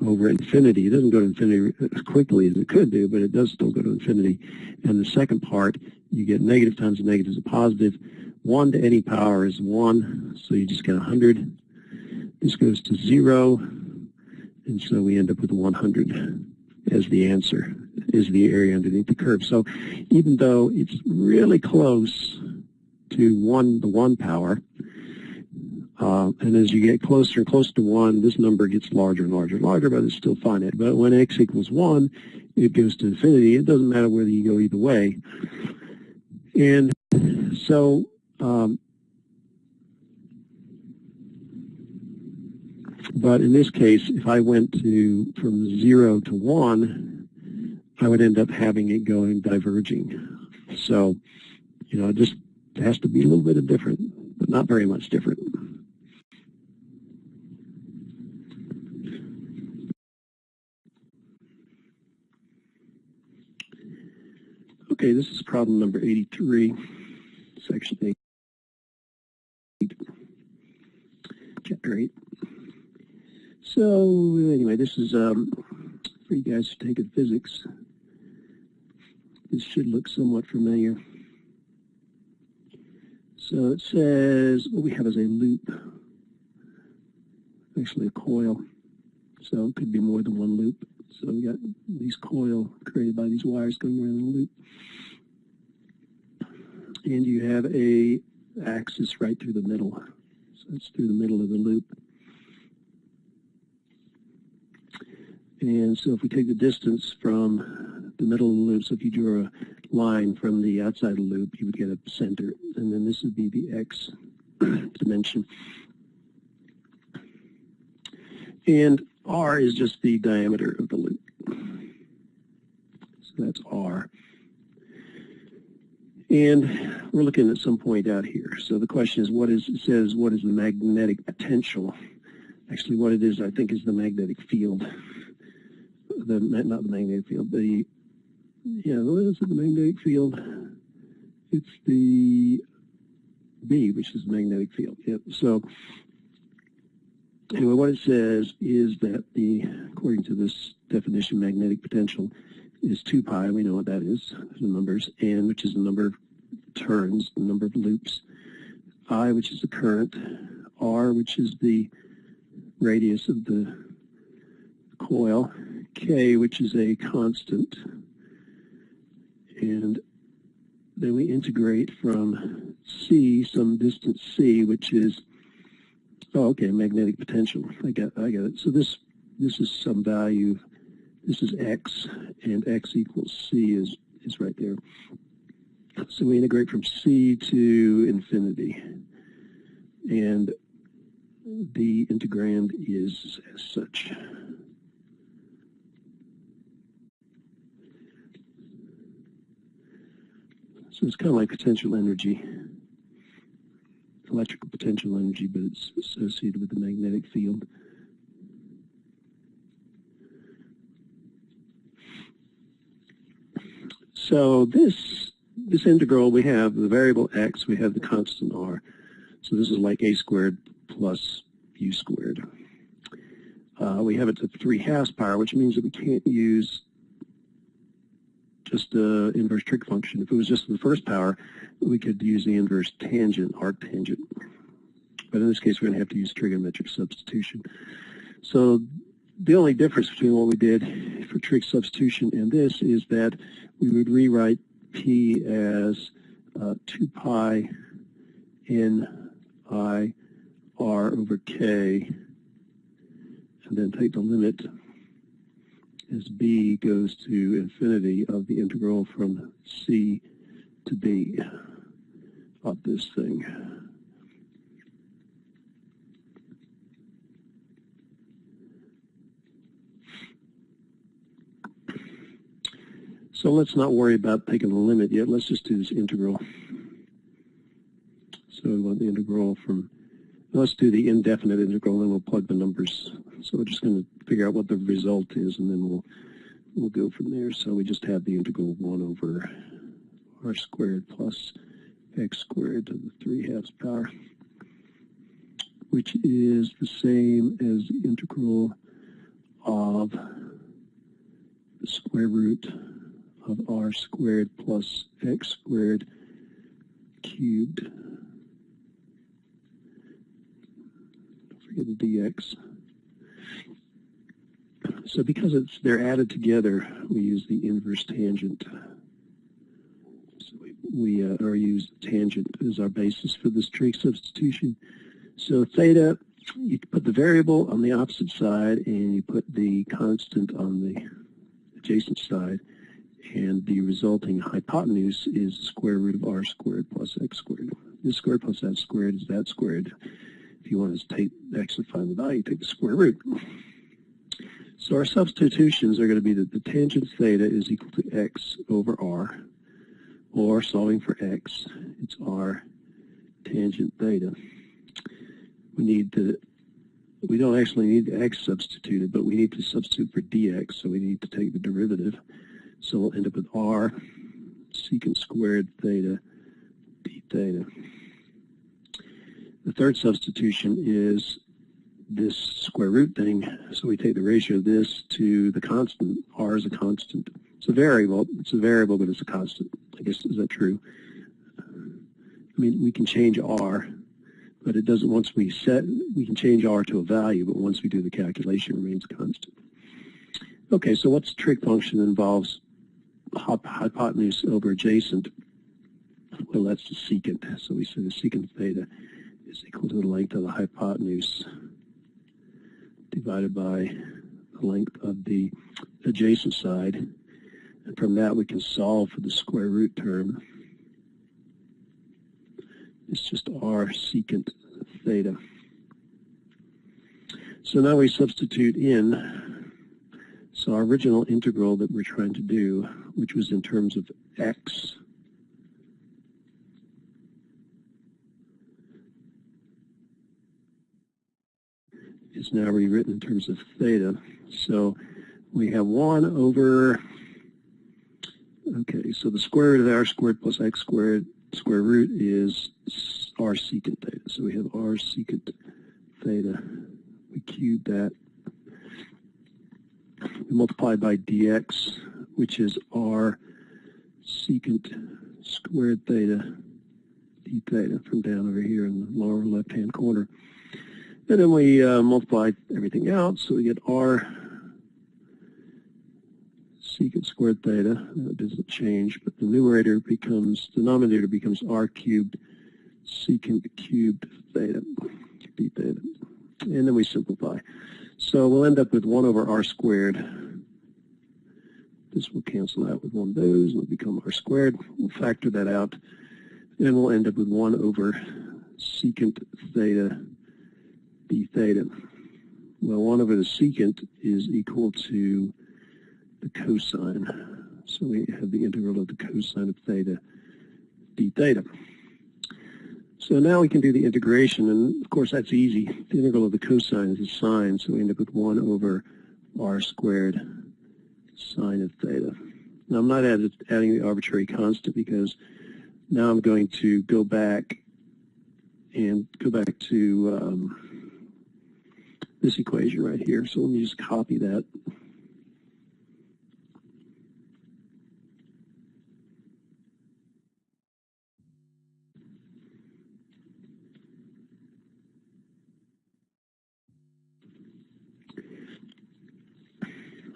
over infinity. It doesn't go to infinity as quickly as it could do, but it does still go to infinity. And the second part, you get negative times a negative is a positive. 1 to any power is 1, so you just get 100. This goes to 0, and so we end up with 100 as the answer, is the area underneath the curve. So even though it's really close to the 1 power, and as you get closer and closer to 1, this number gets larger and larger and larger, but it's still finite. But when x equals 1, it goes to infinity. It doesn't matter whether you go either way. And so but in this case, if I went from 0 to 1, I would end up having it going diverging. So, it just has to be a little bit different, but not very much different. Okay, this is problem number 83, section 8, chapter 8. So anyway, this is for you guys who take physics. This should look somewhat familiar. So it says what we have is a loop, actually a coil. So it could be more than one loop. So we got these coil created by these wires going around the loop. And you have a axis right through the middle. So it's through the middle of the loop. And so if we take the distance from the middle of the loop, so if you drew a line from the outside of the loop, you would get a center. And then this would be the x dimension. And r is just the diameter of the loop. So that's r. And we're looking at some point out here. So the question is, what is the magnetic potential? Actually, what it is, I think, is the magnetic field. Not the magnetic field. What is it, the magnetic field? It's the B, which is the magnetic field. Yep. So anyway, what it says is that according to this definition, magnetic potential is 2 pi. We know what that is, the numbers, and which is the number of turns, the number of loops, I, which is the current, r, which is the radius of the coil, k, which is a constant, and then we integrate from c, some distance c, which is, magnetic potential. I got it. So this is some value. This is x, and x equals c is right there. So we integrate from c to infinity, and the integrand is as such. So it's kind of like potential energy, electrical potential energy, but it's associated with the magnetic field. So this integral, we have the variable x, we have the constant r. So this is like a squared plus u squared. We have it to 3/2 power, which means that we can't use just the inverse trig function. If it was just the first power, we could use the inverse tangent, arctangent. But in this case, we're going to have to use trigonometric substitution. So the only difference between what we did for trig substitution and this is that we would rewrite P as 2 pi n I r over k, and then take the limit as b goes to infinity of the integral from c to b of this thing. So let's not worry about taking the limit yet. Let's just do this integral. So we want the integral from, let's do the indefinite integral, and we'll plug the numbers. So we're just going to figure out what the result is, and then we'll go from there. So we just have the integral of 1 over r squared plus x squared to the 3/2 power, which is the same as the integral of the square root of r squared plus x squared cubed. Don't forget the dx. So because they're added together, we use the inverse tangent. So we use the tangent as our basis for this trig substitution. So theta, you put the variable on the opposite side and you put the constant on the adjacent side, and the resulting hypotenuse is the square root of r squared plus x squared. This squared plus that squared is that squared. If you want to actually find the value, take the square root. So our substitutions are going to be that the tangent theta is equal to x over r, or solving for x, it's r tangent theta. We don't actually need the x substituted, but we need to substitute for dx, so we need to take the derivative. So we'll end up with r secant squared theta d theta. The third substitution is this square root thing, so we take the ratio of this to the constant. R is a constant. It's a variable, but it's a constant. I guess, is that true? I mean, we can change r, but it doesn't, we can change r to a value, but once we do the calculation, it remains constant. Okay, so what's the trig function that involves hypotenuse over adjacent? Well, that's the secant. So we say the secant theta is equal to the length of the hypotenuse divided by the length of the adjacent side. And from that, we can solve for the square root term. It's just r secant theta. So now we substitute in. So our original integral that we're trying to do, which was in terms of x, is now rewritten in terms of theta. So we have 1 over, okay, so the square root of r squared plus x squared, square root is r secant theta. So we have r secant theta. We cube that. We multiply by dx, which is r secant squared theta d theta, from down over here in the lower left-hand corner. And then we multiply everything out, so we get r secant squared theta. That doesn't change, but the denominator becomes r cubed secant cubed theta, d theta. And then we simplify. So we'll end up with 1 over r squared. This will cancel out with one of those, and it'll become r squared. We'll factor that out, and we'll end up with 1 over secant theta d theta. Well, 1 over the secant is equal to the cosine. So we have the integral of the cosine of theta d theta. So now we can do the integration, and of course that's easy. The integral of the cosine is a sine, so we end up with 1 over r squared sine of theta. Now I'm not adding the arbitrary constant, because now I'm going to go back to this equation right here. So let me just copy that.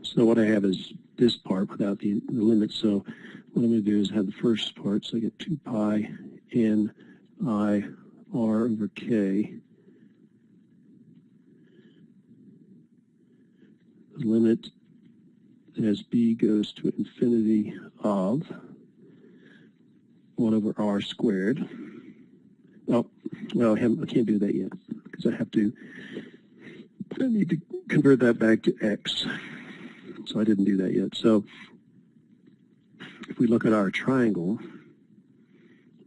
So what I have is this part without the limit. So what I'm going to do is have the first part. So I get 2 pi n I r over k. The limit as b goes to infinity of 1 over r squared. Oh, well, I can't do that yet, because I need to convert that back to x. So I didn't do that yet. So if we look at our triangle,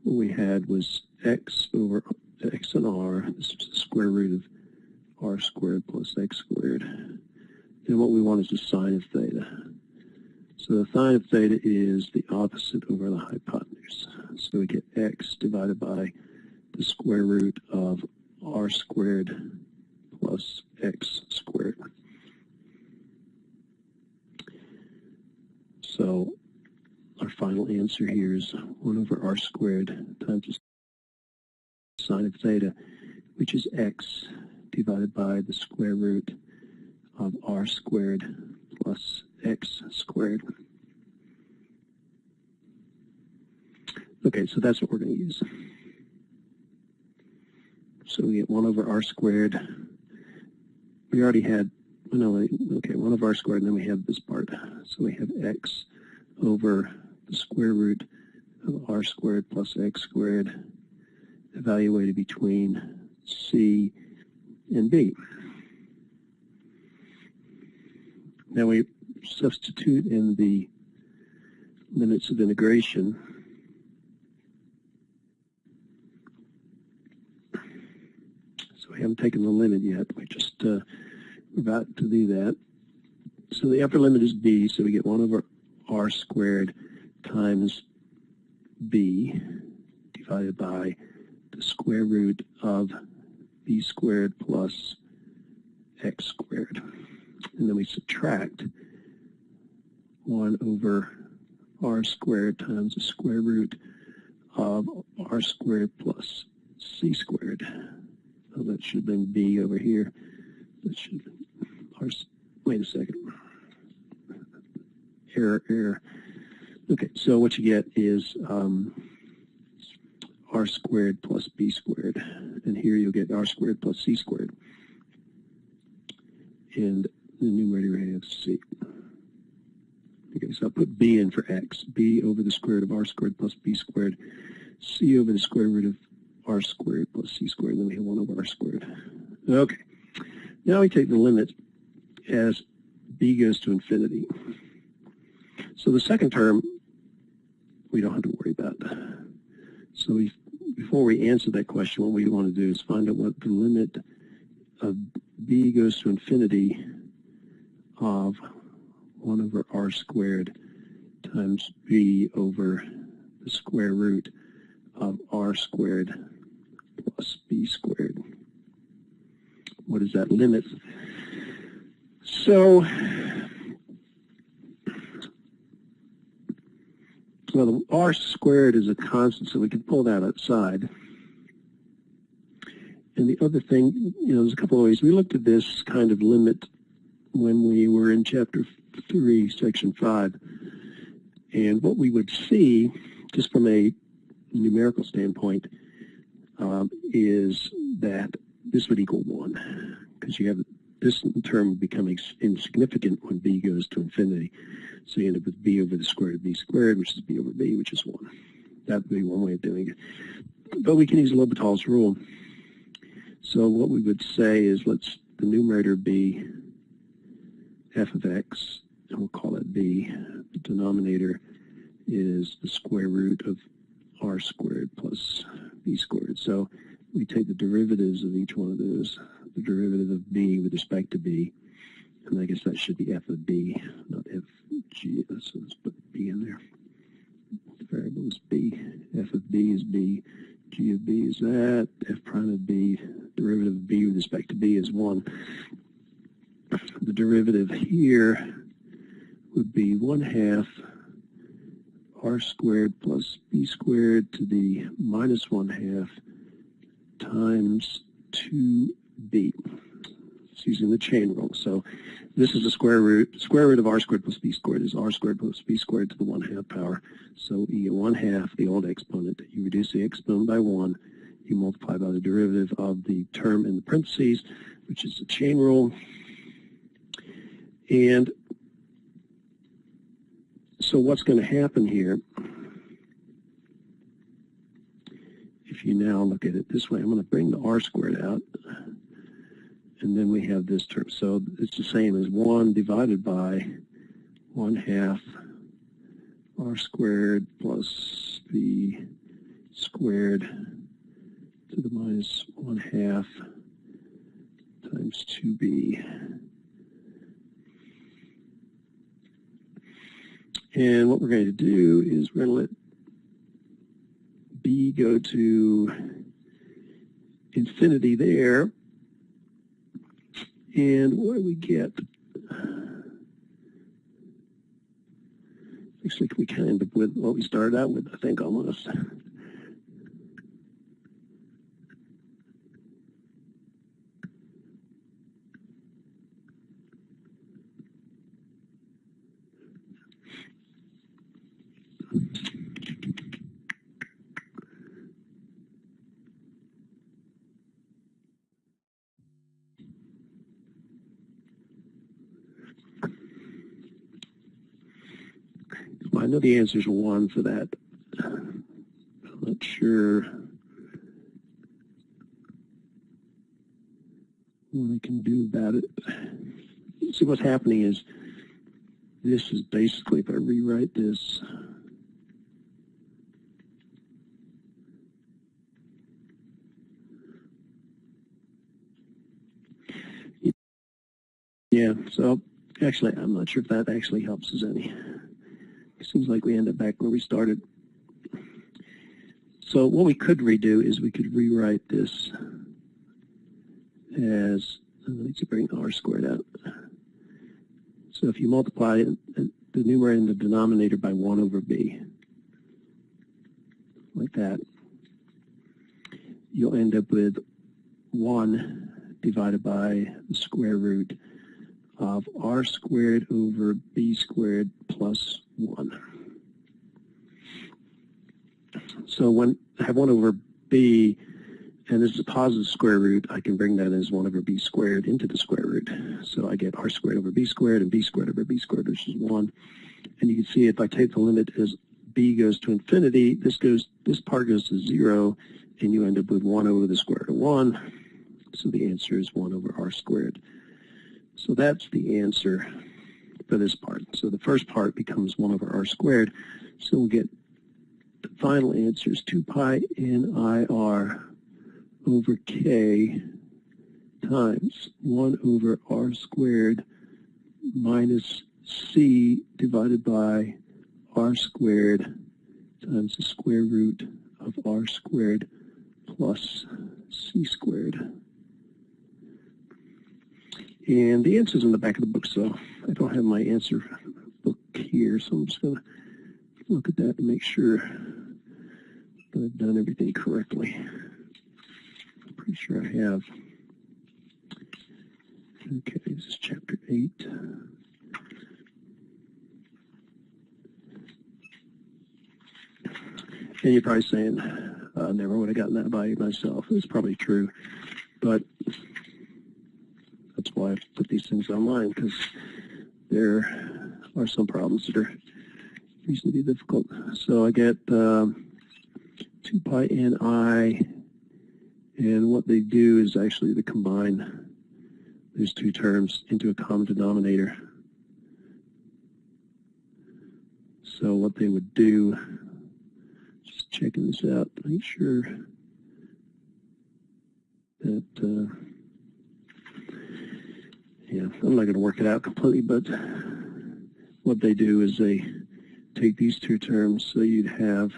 what we had was x over x and r. This is the square root of r squared plus x squared. And what we want is the sine of theta. So the sine of theta is the opposite over the hypotenuse. So we get x divided by the square root of r squared plus x squared. So our final answer here is 1 over r squared times the sine of theta, which is x divided by the square root of r squared plus x squared. Okay, so that's what we're going to use. So we get 1 over r squared. We already had, okay, 1 over r squared, and then we have this part. So we have x over the square root of r squared plus x squared evaluated between c and b. Now we substitute in the limits of integration. So we haven't taken the limit yet. We just we're about to do that. So the upper limit is b, so we get 1 over r squared times b divided by the square root of b squared plus x squared. And then we subtract 1 over r squared times the square root of r squared plus c squared. Oh, that should have been b over here. That should have been r. Wait a second. Error. Okay, so what you get is r squared plus b squared. And here you'll get r squared plus c squared. And the numerator we have c. Okay, so I'll put b in for x. b over the square root of r squared plus b squared. c over the square root of r squared plus c squared. And then we have 1 over r squared. Okay. Now we take the limit as b goes to infinity. So the second term, we don't have to worry about. So before we answer that question, what we want to do is find out what the limit of b goes to infinity of 1 over r squared times b over the square root of r squared plus b squared. What is that limit? So, well, the r squared is a constant, so we can pull that outside. And the other thing, there's a couple of ways. We looked at this kind of limit when we were in Chapter 3, Section 5. And what we would see, just from a numerical standpoint, is that this would equal 1. Because you have this term becoming insignificant when b goes to infinity. So you end up with b over the square root of b squared, which is b over b, which is 1. That would be one way of doing it. But we can use L'Hopital's rule. So what we would say is the numerator be f of x, and we'll call it b. The denominator is the square root of r squared plus b squared. So we take the derivatives of each one of those, the derivative of b with respect to b, and I guess that should be f of b, not f of g. So let's put b in there. The variable is b. F of b is b. G of b is that. F prime of b, derivative of b with respect to b is 1. The derivative here would be 1/2 r squared plus b squared to the minus 1/2 times 2b. It's using the chain rule. So this is the square root. Square root of r squared plus b squared is r squared plus b squared to the 1/2 power. So you get 1/2, the old exponent. You reduce the exponent by 1. You multiply by the derivative of the term in the parentheses, which is the chain rule. And so what's going to happen here, if you now look at it this way, I'm going to bring the r squared out, and then we have this term. So it's the same as 1 divided by 1/2 r squared plus b squared to the minus 1/2 times 2b. And what we're going to do is we're going to let b go to infinity there. And what do we get? Looks like we kind of end up with what we started out with, I think, almost. Well, I know the answer is 1 for that. I'm not sure what I can do about it. See, what's happening is this is basically, if I rewrite this, yeah, so actually, I'm not sure if that actually helps us any. It seems like we end up back where we started. So what we could redo is we could rewrite this as, I need to bring r squared out. So if you multiply the numerator and the denominator by 1 over b, like that, you'll end up with 1 divided by the square root of r squared over b squared plus 1. So when I have 1 over b, and this is a positive square root, I can bring that as 1 over b squared into the square root. So I get r squared over b squared and b squared over b squared, which is 1. And you can see if I take the limit as b goes to infinity, this part goes to 0, and you end up with 1 over the square root of 1. So the answer is 1 over r squared. So that's the answer for this part. So the first part becomes 1 over r squared. So we'll get the final answer is 2 pi nir over k times 1 over r squared minus c divided by r squared times the square root of r squared plus c squared. And the answer's in the back of the book, so I don't have my answer book here, so I'm just going to look at that and make sure that I've done everything correctly. I'm pretty sure I have. Okay, this is chapter 8. And you're probably saying, I never would have gotten that by myself. It's probably true, but that's why I put these things online, because there are some problems that are reasonably difficult. So I get 2 pi ni, and what they do is actually to combine those two terms into a common denominator. So what they would do, just checking this out, make sure that, yeah, I'm not going to work it out completely, but what they do is they take these two terms, so you'd have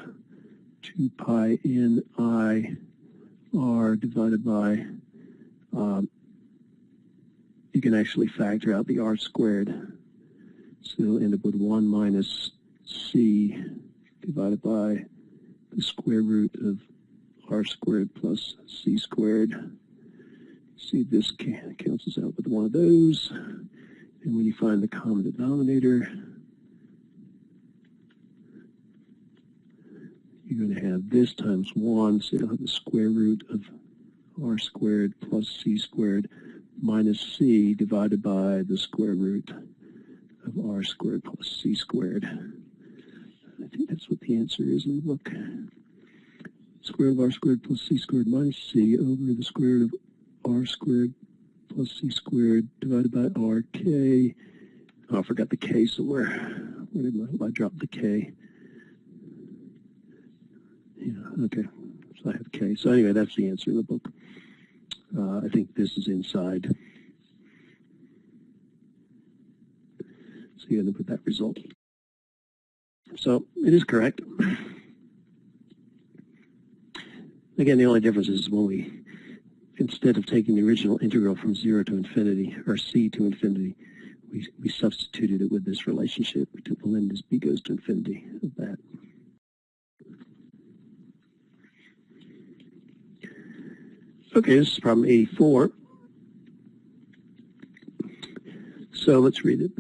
2 pi n I r divided by, you can actually factor out the r squared, so you'll end up with 1 minus c divided by the square root of r squared plus c squared. See, this cancels out with one of those, and when you find the common denominator, you're going to have this times 1, so you'll have the square root of r squared plus c squared minus c divided by the square root of r squared plus c squared. I think that's what the answer is in the book. Square root of r squared plus c squared minus c over the square root of r squared plus c squared divided by rk. Oh, I forgot the k somewhere. Where did I drop the k? Yeah, okay. So I have k. So anyway, that's the answer in the book. I think this is inside. So you end up with that result. So it is correct. Again, the only difference is when we, instead of taking the original integral from 0 to infinity, or c to infinity, we substituted it with this relationship. We took the limit as b goes to infinity of that. Okay, this is problem 84. So let's read it.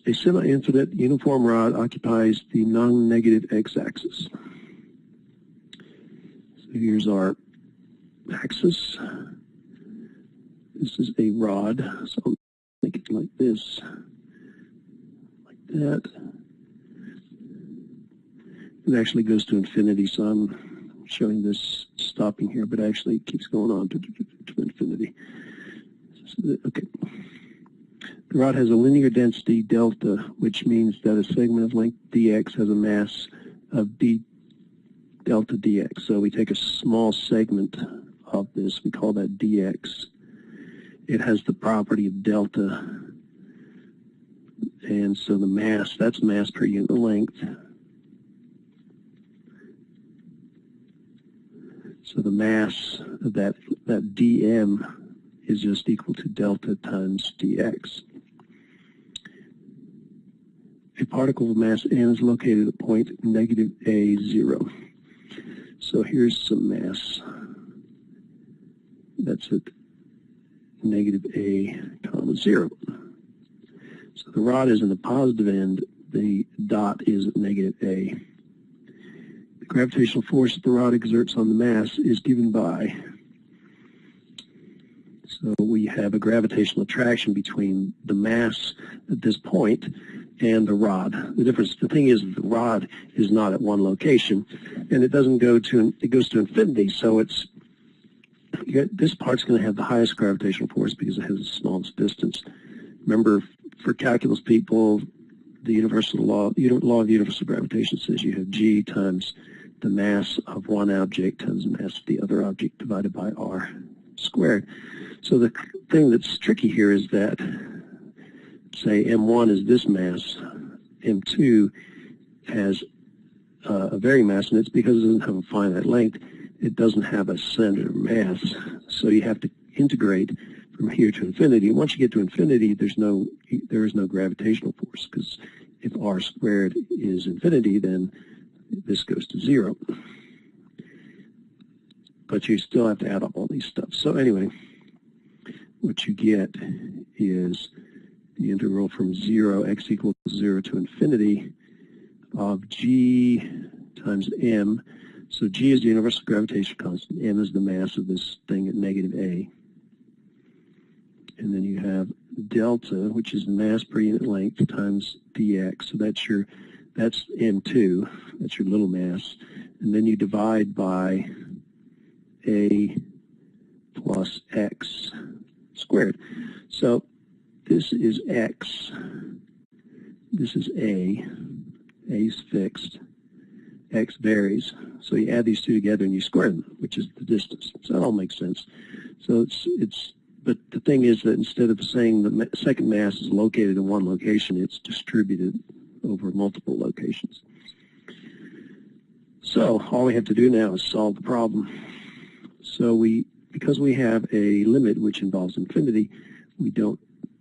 A semi-infinite uniform rod occupies the non-negative x-axis. So here's our axis. This is a rod, so I'll make it like this, like that. It actually goes to infinity, so I'm showing this stopping here, but actually it keeps going on to infinity. So okay. The rod has a linear density delta, which means that a segment of length dx has a mass of d delta dx. So we take a small segment of this, we call that dx. It has the property of delta, and so the mass, that's mass per unit length. So the mass of that dm is just equal to delta times dx. A particle of mass m is located at point negative a, 0. So here's some mass. That's at negative a, comma 0. So the rod is in the positive end. The dot is at negative a. The gravitational force that the rod exerts on the mass is given by. So we have a gravitational attraction between the mass at this point and the rod. The thing is, the rod is not at one location, and it doesn't go to, it goes to infinity. So it's, this part's going to have the highest gravitational force because it has the smallest distance. Remember, for calculus people, the universal law of universal gravitation says you have g times the mass of one object times the mass of the other object divided by r squared. So the thing that's tricky here is that, say, m1 is this mass, m2 has a varying mass, and it's because it doesn't have a finite length. It doesn't have a center mass, so you have to integrate from here to infinity. Once you get to infinity, there is no gravitational force, because if r squared is infinity, then this goes to 0. But you still have to add up all these stuff. So anyway, what you get is the integral from 0, x equals 0 to infinity of g times m. So g is the universal gravitation constant, m is the mass of this thing at negative a. And then you have delta, which is the mass per unit length, times dx. So that's m2, that's your little mass. And then you divide by a plus x squared. So this is x, this is a is fixed, x varies. So you add these two together and you square them, which is the distance. So that all makes sense. So but the thing is that instead of saying the second mass is located in one location, it's distributed over multiple locations. So all we have to do now is solve the problem. So because we have a limit which involves infinity, we don't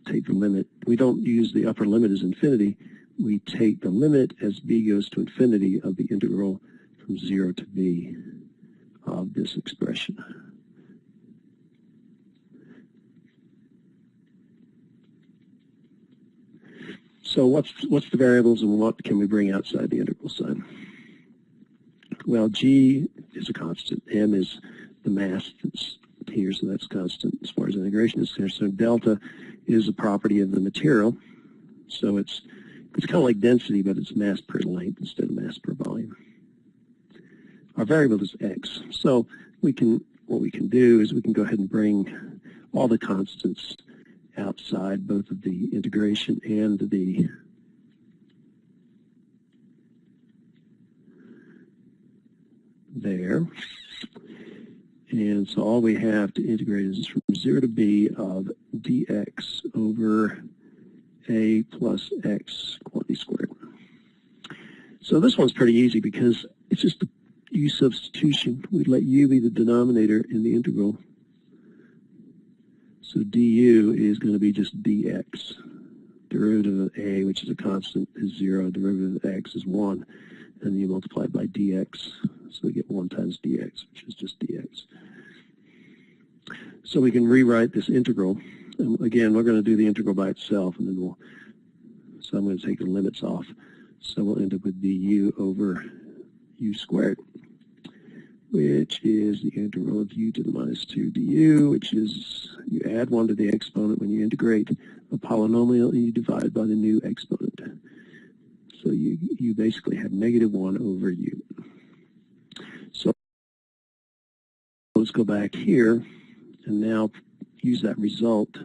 take the limit, we don't use the upper limit as infinity, we take the limit as b goes to infinity of the integral from 0 to b of this expression. So what's the variables and what can we bring outside the integral sign? Well, g is a constant, m is the mass that's here, so that's constant as far as integration is concerned. So delta is a property of the material, so it's kind of like density, but it's mass per length instead of mass per volume. Our variable is x. So what we can do is we can go ahead and bring all the constants outside, both of the integration and the there. And so all we have to integrate is from 0 to b of dx over a plus x quantity squared. So this one's pretty easy because it's just a u substitution. We'd let u be the denominator in the integral. So du is going to be just dx. Derivative of a, which is a constant, is 0. Derivative of x is 1. And you multiply it by dx. So we get 1 times dx, which is just dx. So we can rewrite this integral. And again, we're going to do the integral by itself, and then so I'm going to take the limits off. So we'll end up with du over u squared, which is the integral of u to the minus 2 du, which is you add 1 to the exponent when you integrate a polynomial and you divide by the new exponent. So you basically have negative 1 over u. So let's go back here and now use that result.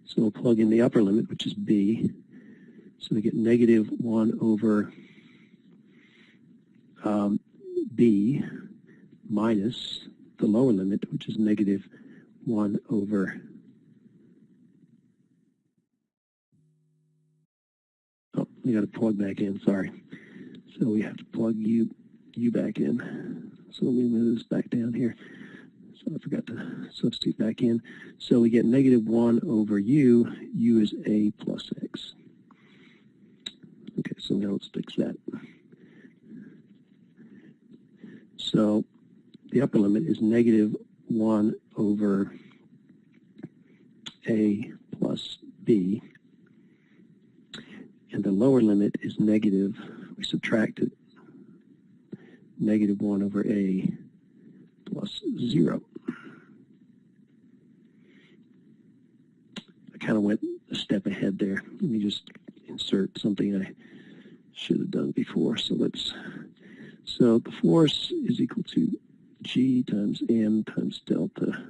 So we'll plug in the upper limit, which is b. So we get negative 1 over b minus the lower limit, which is negative 1 over we got to plug back in, sorry. So we have to plug u back in. So let me move this back down here. So I forgot to substitute back in. So we get negative 1 over u. U is a plus x. Okay, so now let's fix that. So the upper limit is negative 1 over a plus b. And the lower limit is negative, we subtract it, negative 1 over a plus 0. I kind of went a step ahead there. Let me just insert something I should have done before. So the force is equal to G times M times delta.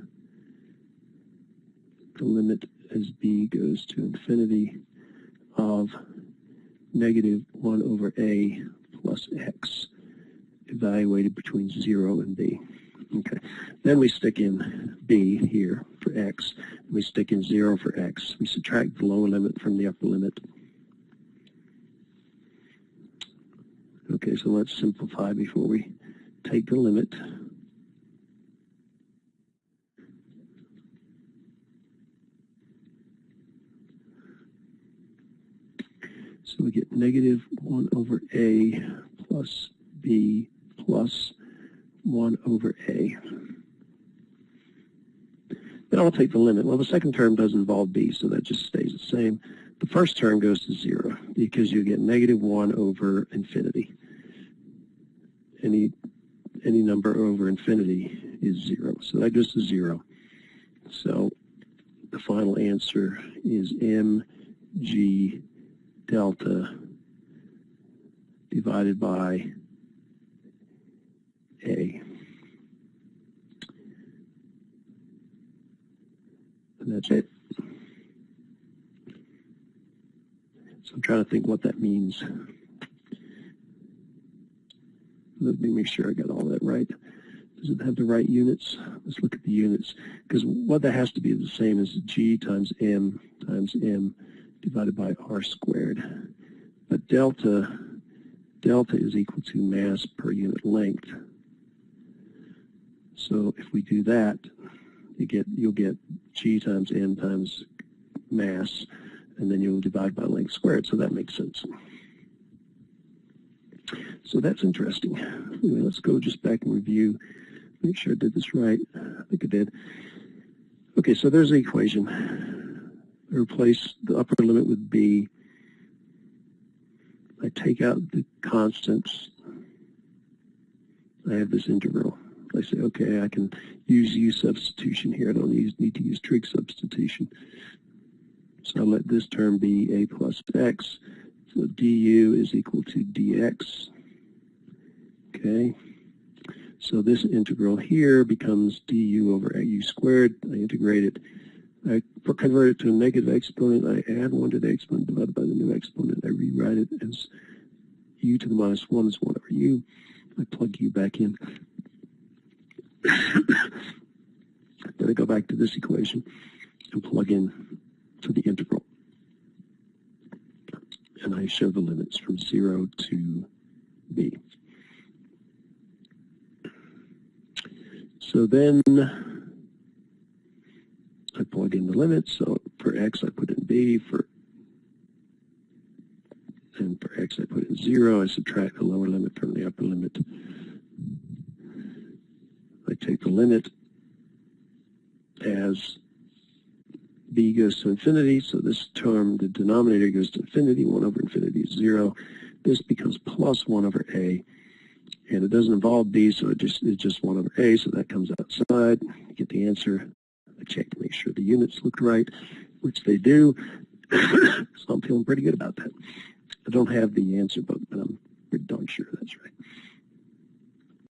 The limit as b goes to infinity of negative 1 over a plus x, evaluated between 0 and b. Okay. Then we stick in b here for x. We stick in 0 for x. We subtract the lower limit from the upper limit. Okay, so let's simplify before we take the limit. So we get negative 1 over a plus b plus 1 over a. Then I'll take the limit. Well, the second term does involve b, so that just stays the same. The first term goes to 0 because you get negative 1 over infinity. Any number over infinity is 0, so that goes to 0. So the final answer is mg delta divided by a. And that's it. So I'm trying to think what that means. Let me make sure I got all that right. Does it have the right units? Let's look at the units. Because what that has to be the same as G times M divided by R squared. But delta is equal to mass per unit length. So if we do that, you'll get G times M times mass, and then you'll divide by length squared. So that makes sense. So that's interesting. Anyway, let's go just back and review. Make sure I did this right. I think I did. Okay, so there's the equation. I replace the upper limit with b. I take out the constants. I have this integral. I say, okay, I can use u substitution here. I don't need to use trig substitution. So I'll let this term be a plus x. So du is equal to dx. Okay. So this integral here becomes du over u squared. I integrate it. I convert it to a negative exponent. I add 1 to the exponent divided by the new exponent. I rewrite it as u to the minus 1 is 1 over u. I plug u back in. Then I go back to this equation and plug in to the integral. and I show the limits from 0 to b. So then I plug in the limits. So for x I put in b, and for x I put in 0. I subtract the lower limit from the upper limit. I take the limit as b goes to infinity, so this term, the denominator goes to infinity, 1 over infinity is 0. This becomes plus 1 over a, and it doesn't involve b, so it's just 1 over a, so that comes outside. I get the answer. I check to make sure the units look right, which they do, so I'm feeling pretty good about that. I don't have the answer, but I'm pretty darn sure that's right.